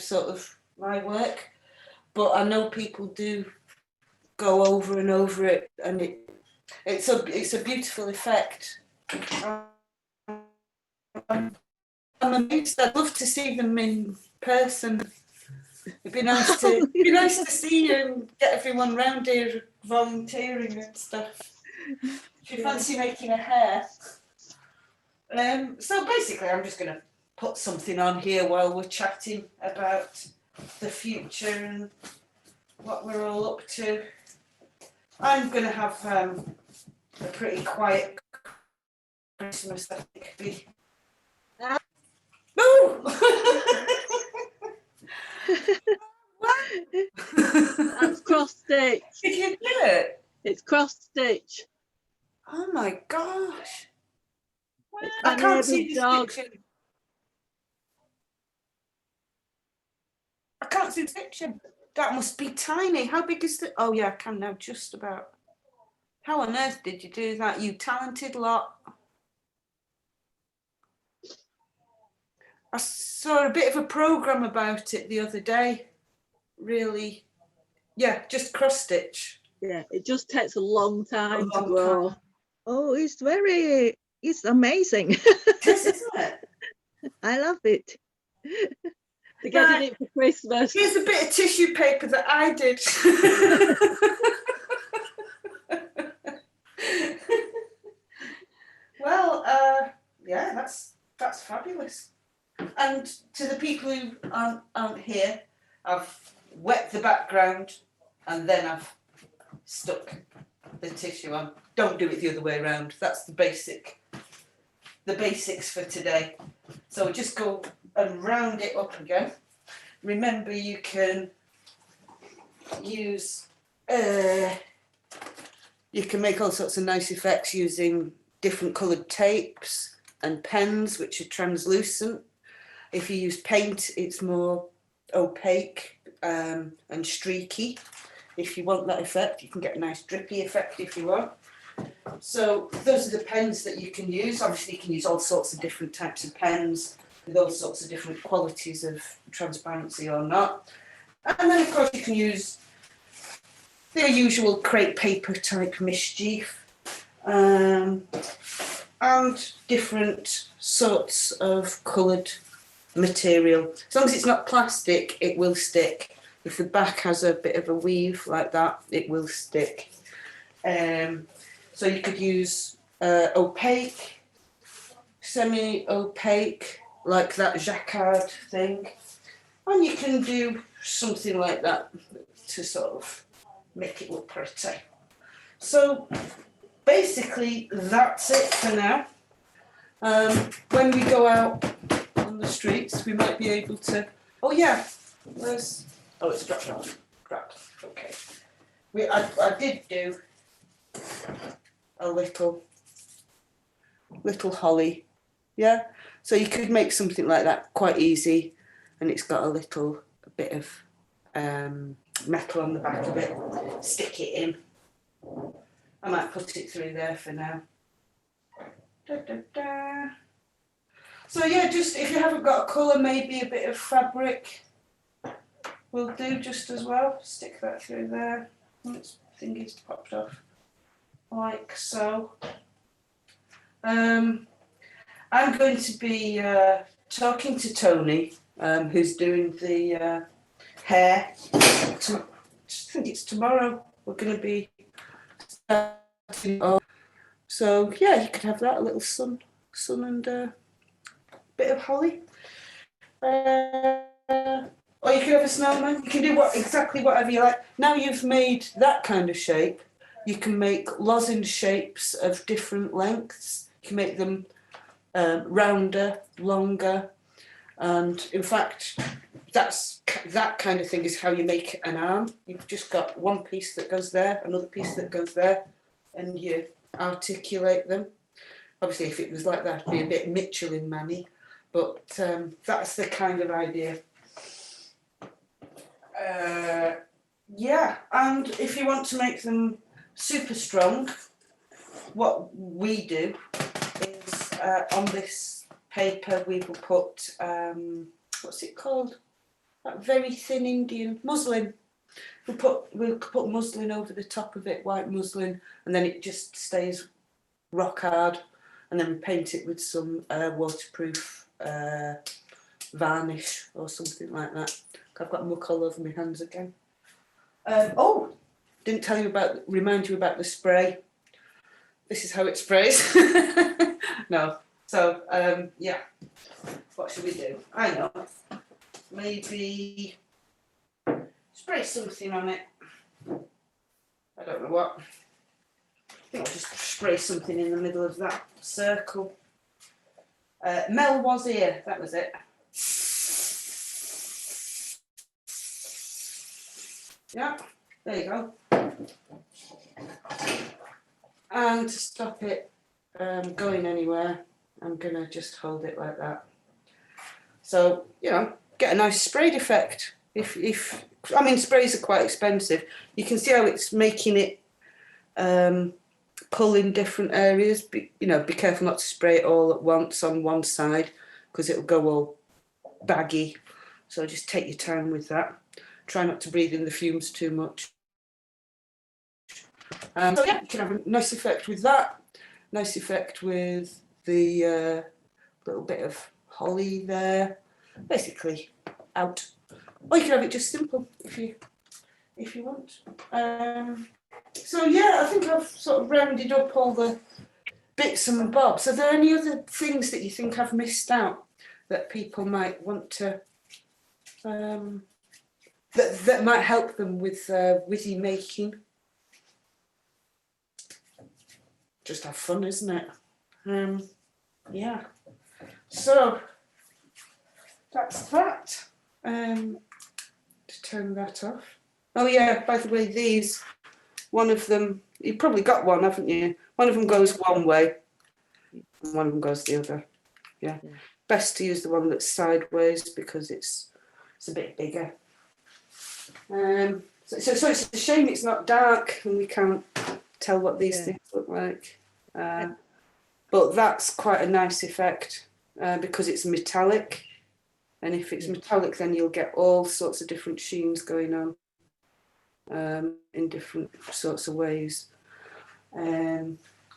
work. But I know people do go over and over it, and it's a beautiful effect. I'm amazed. I'd love to see them in person. It'd be nice to see you and get everyone round here volunteering and stuff. If you fancy making a hair. So basically, I'm just going to put something on here while we're chatting about the future and what we're all up to. I'm going to have a pretty quiet Christmas, I think. Boo! That's cross stitch. Did you do it? It's cross stitch. Oh my gosh. It's I my can't see neighbour's the dog. stitching. I can't see the stitching. That must be tiny. How big is the... Oh yeah, I can now, just about. How on earth did you do that, you talented lot? I saw a bit of a programme about it the other day. Really, yeah, just cross stitch. Yeah, it just takes a long time A long to grow. time. Oh, it's amazing. It is, isn't it? I love it. They're getting it for Christmas. Here's a bit of tissue paper that I did. Well, yeah, that's fabulous. And to the people who aren't here, I've wet the background and then I've stuck the tissue on. Don't do it the other way around. That's the basics for today. So just go and round it up again. Remember, you can use, you can make all sorts of nice effects using different coloured tapes and pens, which are translucent. If you use paint, it's more opaque and streaky. If you want that effect, you can get a nice drippy effect if you want. So those are the pens that you can use. Obviously, you can use all sorts of different types of pens with all sorts of different qualities of transparency or not. And then, of course, you can use the usual crepe paper type mischief and different sorts of coloured material. As long as it's not plastic, it will stick. If the back has a bit of a weave like that, it will stick. So you could use opaque, semi-opaque, like that jacquard thing. And you can do something like that to sort of make it look pretty. So basically that's it for now. When we go out on the streets, we might be able to, oh yeah, it's dropped off, okay. I did do a little holly, yeah? So you could make something like that quite easy, and it's got a bit of metal on the back of it, stick it in. I might put it through there for now. Da, da, da. So yeah, just if you haven't got a colour, maybe a bit of fabric will do just as well. Stick that through there. Its thingy's popped off, like so. I'm going to be talking to Tony, who's doing the hair. I think it's tomorrow. We're going to be starting off. So yeah, you could have that, a little sun and a bit of holly. Or you could have a snowman. You can do exactly whatever you like. Now you've made that kind of shape, you can make lozenge shapes of different lengths. You can make them rounder, longer, and in fact, that kind of thing is how you make an arm. You've just got one piece that goes there, another piece that goes there, and you articulate them. Obviously, if it was like that, it'd be a bit Michelin-manny, but that's the kind of idea. Yeah, and if you want to make them super strong, what we do is on this paper we will put, what's it called? That very thin Indian muslin. We'll put muslin over the top of it, white muslin, and then it just stays rock hard. And then we paint it with some waterproof varnish or something like that. I've got muck all over my hands again. Didn't remind you about the spray. This is how it sprays. No. So, yeah. What should we do? I know. Maybe spray something on it. I don't know what. I think I'll just spray something in the middle of that circle. Mel was here, that was it. Yeah, there you go. And to stop it going anywhere, I'm gonna just hold it like that. So, get a nice sprayed effect. Sprays are quite expensive. You can see how it's making it pull in different areas. Be careful not to spray it all at once on one side, because it'll go all baggy. So just take your time with that. Try not to breathe in the fumes too much. So yeah, you can have a nice effect with that. Nice effect with the little bit of holly there. Basically, out. Or you can have it just simple if you want. So yeah, I think I've sort of rounded up all the bits and bobs. Are there any other things that you think I've missed out that people might want to that might help them with Withy making? Just have fun, isn't it? Yeah. So that's that. To turn that off. Oh yeah, by the way, these, one of them, you've probably got one, haven't you? One of them goes one way and one of them goes the other. Yeah. Best to use the one that's sideways because it's a bit bigger. So it's a shame it's not dark and we can't tell what these things look like. But that's quite a nice effect because it's metallic. And if it's metallic, then you'll get all sorts of different sheens going on in different sorts of ways.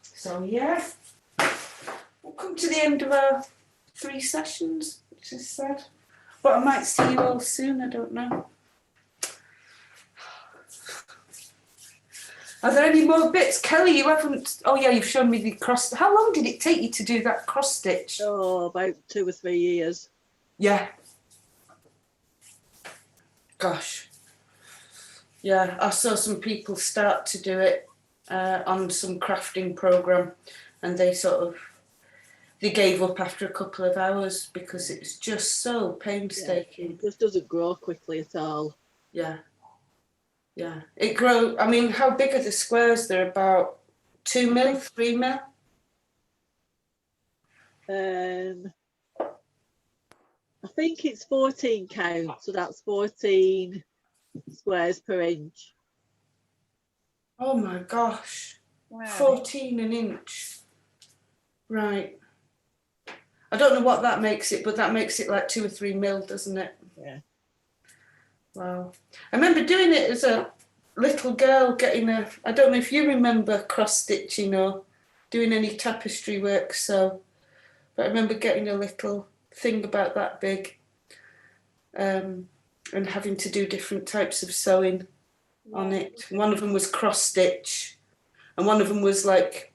So yeah, we'll come to the end of our 3 sessions, which is sad. But I might see you all soon, I don't know. Are there any more bits? Kelly, you haven't... Oh yeah, you've shown me the cross... How long did it take you to do that cross stitch? Oh, about 2 or 3 years. Yeah. gosh. Yeah, I saw some people start to do it on some crafting program, and they gave up after a couple of hours because it's just so painstaking. It just doesn't grow quickly at all. Yeah. It grows. I mean, how big are the squares? They're about 2 mil, 3 mil. I think it's 14 count, so that's 14 squares per inch. Oh my gosh. Wow. 14 an inch. Right. I don't know what that makes it, but that makes it like 2 or 3 mil, doesn't it? Yeah. Wow. I remember doing it as a little girl, I don't know if you remember cross stitching or doing any tapestry work, but I remember getting a little thing about that big, and having to do different types of sewing on it. One of them was cross stitch, and one of them was like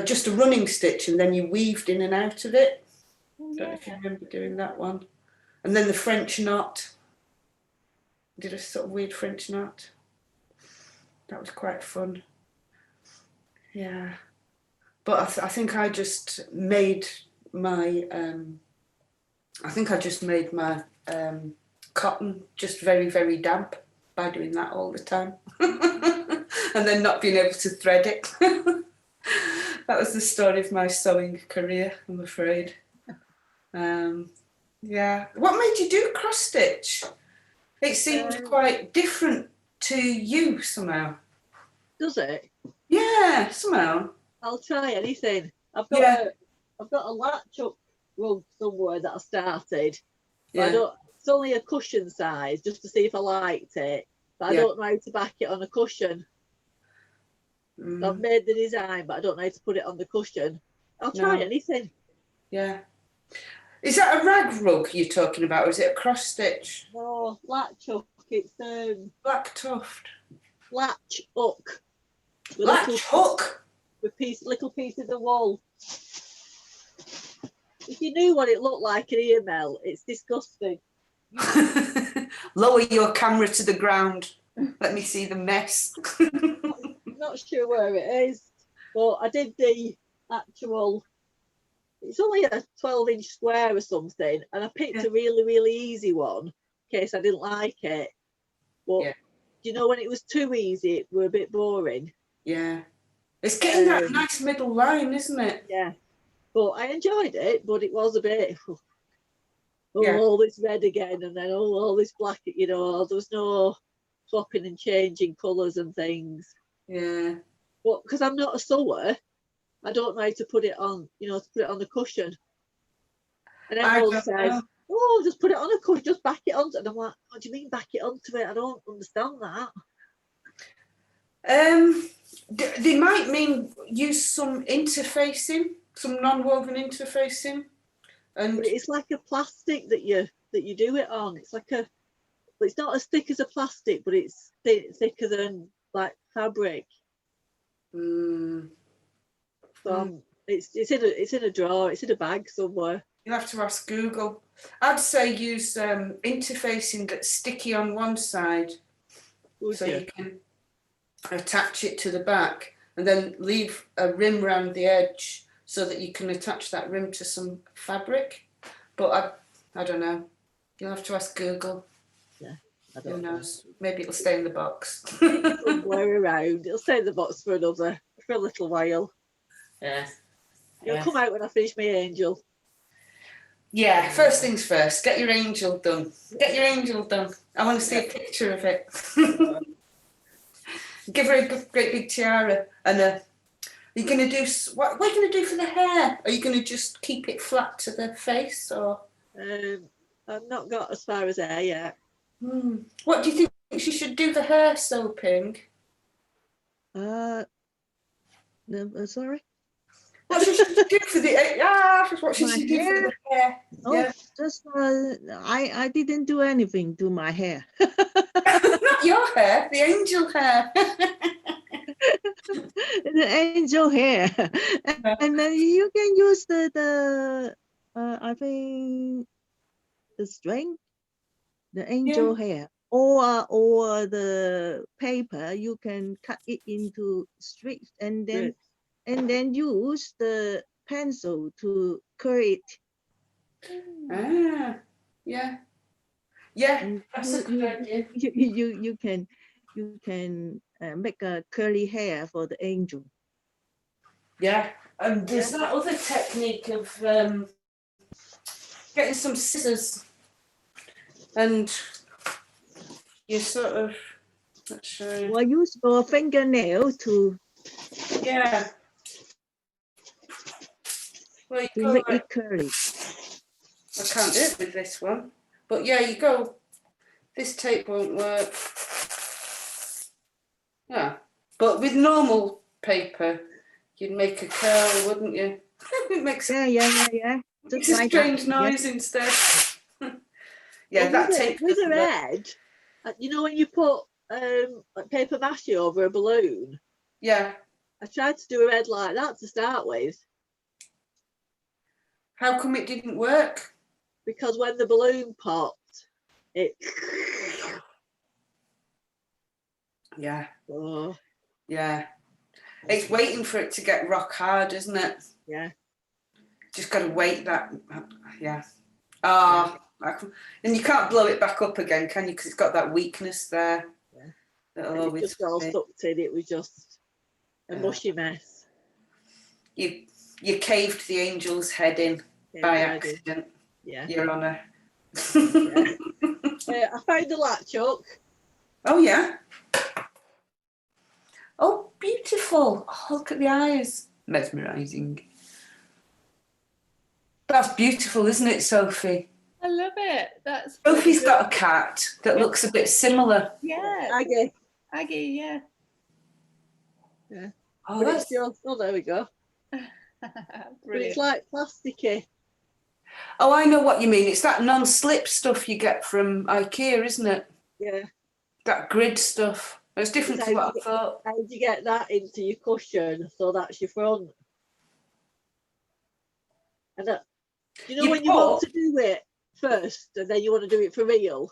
just a running stitch, and then you weaved in and out of it. Don't know if you remember doing that one. And then the French knot. Did a sort of weird French knot. That was quite fun. Yeah. But I think I just made my cotton just very, very damp by doing that all the time. And then not being able to thread it. That was the story of my sewing career, I'm afraid. Yeah. What made you do cross stitch? It seemed quite different to you somehow. Does it? Yeah, somehow. I'll try anything. I've got a latch up rug somewhere that I started. Yeah. It's only a cushion size, just to see if I liked it. But I don't know how to back it on a cushion. So I've made the design, but I don't know how to put it on the cushion. I'll try anything. Yeah. Is that a rag rug you're talking about, or is it a cross stitch? No, latch hook. It's Black tuft. latch hook. Latch hook. With little pieces of wool. If you knew what it looked like in here, Mel, it's disgusting. Lower your camera to the ground. Let me see the mess. Not sure where it is, but I did the actual. It's only a 12-inch square or something, and I picked a really, really easy one in case I didn't like it. But you know, when it was too easy, it were a bit boring. Yeah. It's getting that nice middle line, isn't it? Yeah. But I enjoyed it, but it was a bit, all this red again, and then all this black, there was no swapping and changing colours and things. Yeah. But because I'm not a sewer, I don't know how to put it on, to put it on the cushion. And everyone says, just put it on a cushion, just back it onto it. And I'm like, what do you mean back it onto it? I don't understand that. They might mean use some interfacing, some non-woven interfacing. And but it's like a plastic that you do it on. It's like it's not as thick as a plastic, but it's thicker than like fabric. So it's in a drawer. It's in a bag somewhere. You'll have to ask Google. I'd say use interfacing that's sticky on one side, you can attach it to the back, and then leave a rim around the edge so that you can attach that rim to some fabric. But I don't know. You'll have to ask Google. Yeah. Who knows? Maybe it'll stay in the box. Somewhere around. It'll stay in the box for a little while. Yeah. It'll come out when I finish my angel. Yeah, first things first. Get your angel done. Get your angel done. I want to see a picture of it. Give her a great big tiara. And are you going to do, what are you going to do for the hair? Are you going to just keep it flat to the face, or? I've not got as far as hair yet. What do you think she should do the hair soaping? No, sorry. What should she do for the what should she do for the hair? Oh, just I didn't do anything to my hair. Not your hair, the angel hair. The angel hair, and then you can use the I think the string. the angel hair, or the paper, you can cut it into strips and then use the pencil to curl it. Ah, yeah. Yeah, And that's a good idea. you can make a curly hair for the angel. Yeah, and there's that other technique of getting some scissors and you sort of, let's show you. Or use your fingernail to Yeah. Well, you go make like, it curly. I can't do it with this one, but yeah, you go, this tape won't work. Yeah, but with normal paper, you'd make a curl, wouldn't you? It makes Yeah. it's Just a like strange that. noise instead. Yeah, Well, that with tape with doesn't her work. edge, you know when you put like paper mache over a balloon, Yeah. I tried to do a head like that to start with, How come it didn't work? because when the balloon popped, it. Yeah, Oh, yeah. It's waiting for it to get rock hard, isn't it? yeah. Just got to wait that. Yeah. Ah, and you can't blow it back up again, can you? Because it's got that weakness there. Yeah. That'll And it always just all be. stuck in. It was just a mushy mess. You caved the angel's head in by accident, Yeah. Your Honour. Yeah. I found the latch hook. Oh yeah. Oh, beautiful! Oh, look at the eyes, mesmerising. That's beautiful, isn't it, Sophie? I love it. That's Sophie's got a cat that looks a bit similar. yeah. Aggie. Yeah. Oh, But that's it's just, oh, there we go. But Brilliant. it's like plasticky. Oh, I know what you mean. It's that non-slip stuff you get from IKEA, isn't it? Yeah. That grid stuff. It's different to what I thought. How do you get that into your cushion so that's your front? And that, you know, when you want to do it first and then you want to do it for real.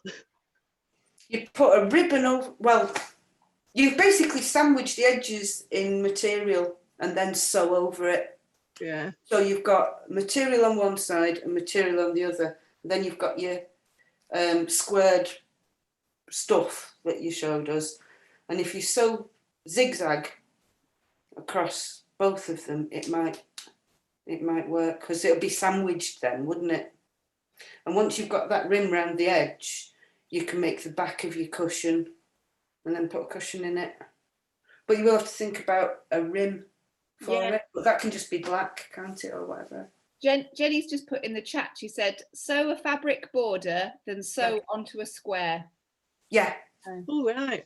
You put a ribbon over, well, you basically sandwich the edges in material and then sew over it. Yeah. So you've got material on one side and material on the other. And then you've got your squared stuff that you showed us. And if you sew zigzag across both of them, it might work because it'll be sandwiched then, wouldn't it? And once you've got that rim round the edge, you can make the back of your cushion and then put a cushion in it. But you will have to think about a rim for it. But that can just be black, can't it, or whatever. Jenny's just put in the chat, she said, sew a fabric border, then sew onto a square. Yeah. Oh, right.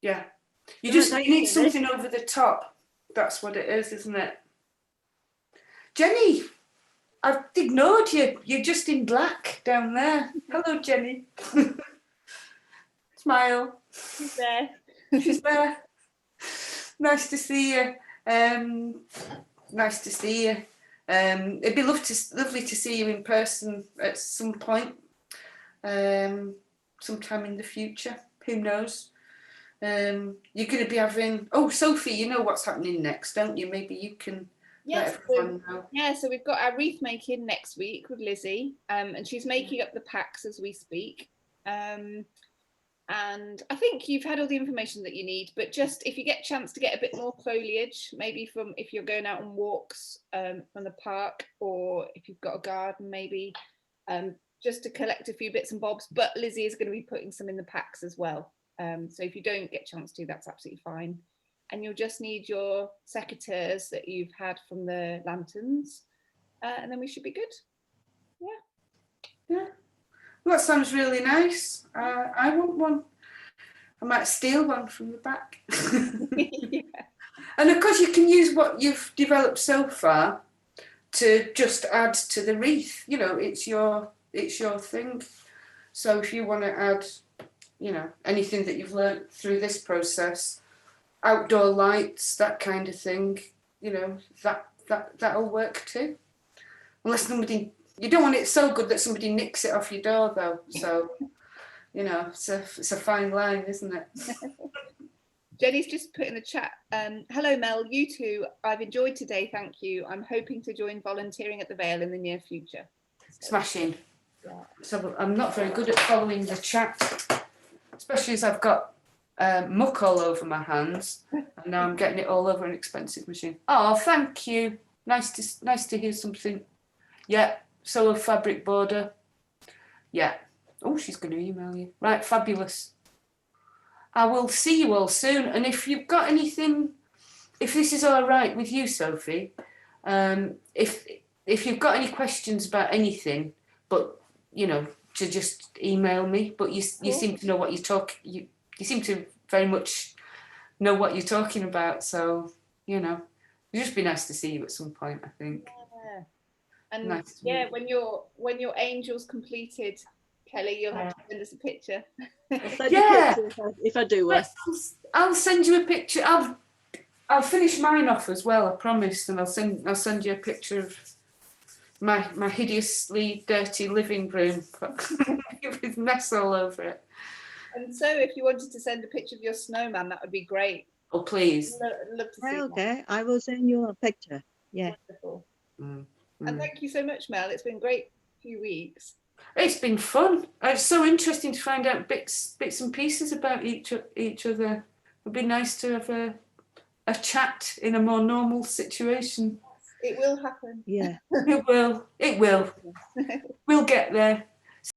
Yeah. You Right, just you need something over the top. That's what it is, isn't it? Jenny, I've ignored you. You're just in black down there. Hello, Jenny. Smile. She's there. She's there. Nice to see you. Nice to see you. It'd be lovely to see you in person at some point, sometime in the future. Who knows? You're going to be having. Oh, Sophie, you know what's happening next, don't you? Maybe you can let everyone know. Yeah, so we've got our wreath making next week with Lizzie, and she's making up the packs as we speak. And I think you've had all the information that you need, but just if you get a chance to get a bit more foliage, maybe from if you're going out on walks from the park, or if you've got a garden, maybe just to collect a few bits and bobs. But Lizzie is going to be putting some in the packs as well. So if you don't get a chance to, that's absolutely fine. And you'll just need your secateurs that you've had from the lanterns, and then we should be good. Yeah. Well, that sounds really nice. I want one. I might steal one from the back. Yeah. And of course, you can use what you've developed so far to just add to the wreath. You know, it's your thing. So if you want to add, you know, anything that you've learned through this process, outdoor lights, that kind of thing, you know, that'll work too. Unless somebody, you don't want it so good that somebody nicks it off your door though. So you know, it's a fine line, isn't it? Jenny's just put in the chat, hello Mel, you too. I've enjoyed today, thank you. I'm hoping to join volunteering at the Vale in the near future. Smashing. Yeah. So I'm not very good at following the chat, especially as I've got muck all over my hands, and now I'm getting it all over an expensive machine. Oh, thank you. Nice to hear something. Yeah, solo fabric border. Yeah. Oh, she's going to email you. Right, fabulous. I will see you all soon. And if you've got anything, if this is all right with you, Sophie, if you've got any questions about anything, but you know, to just email me. But you seem to know what you seem to very much know what you're talking about. So you know, it'd just be nice to see you at some point, I think. Yeah. And Nice to yeah, meet when your angel's completed, Kelly, you'll have to send us a picture. I'll send Yeah. a picture if I do it. I'll send you a picture. I'll finish mine off as well, I promise, and I'll send you a picture of my hideously dirty living room with mess all over it. And so if you wanted to send a picture of your snowman, that would be great. Oh, please. Love to see Okay, I will send you a picture. Yeah. Wonderful. Mm. And thank you so much, Mel. It's been a great few weeks. It's been fun. It's so interesting to find out bits and pieces about each other. It'd be nice to have a chat in a more normal situation. It will happen. Yeah. It will. We'll get there.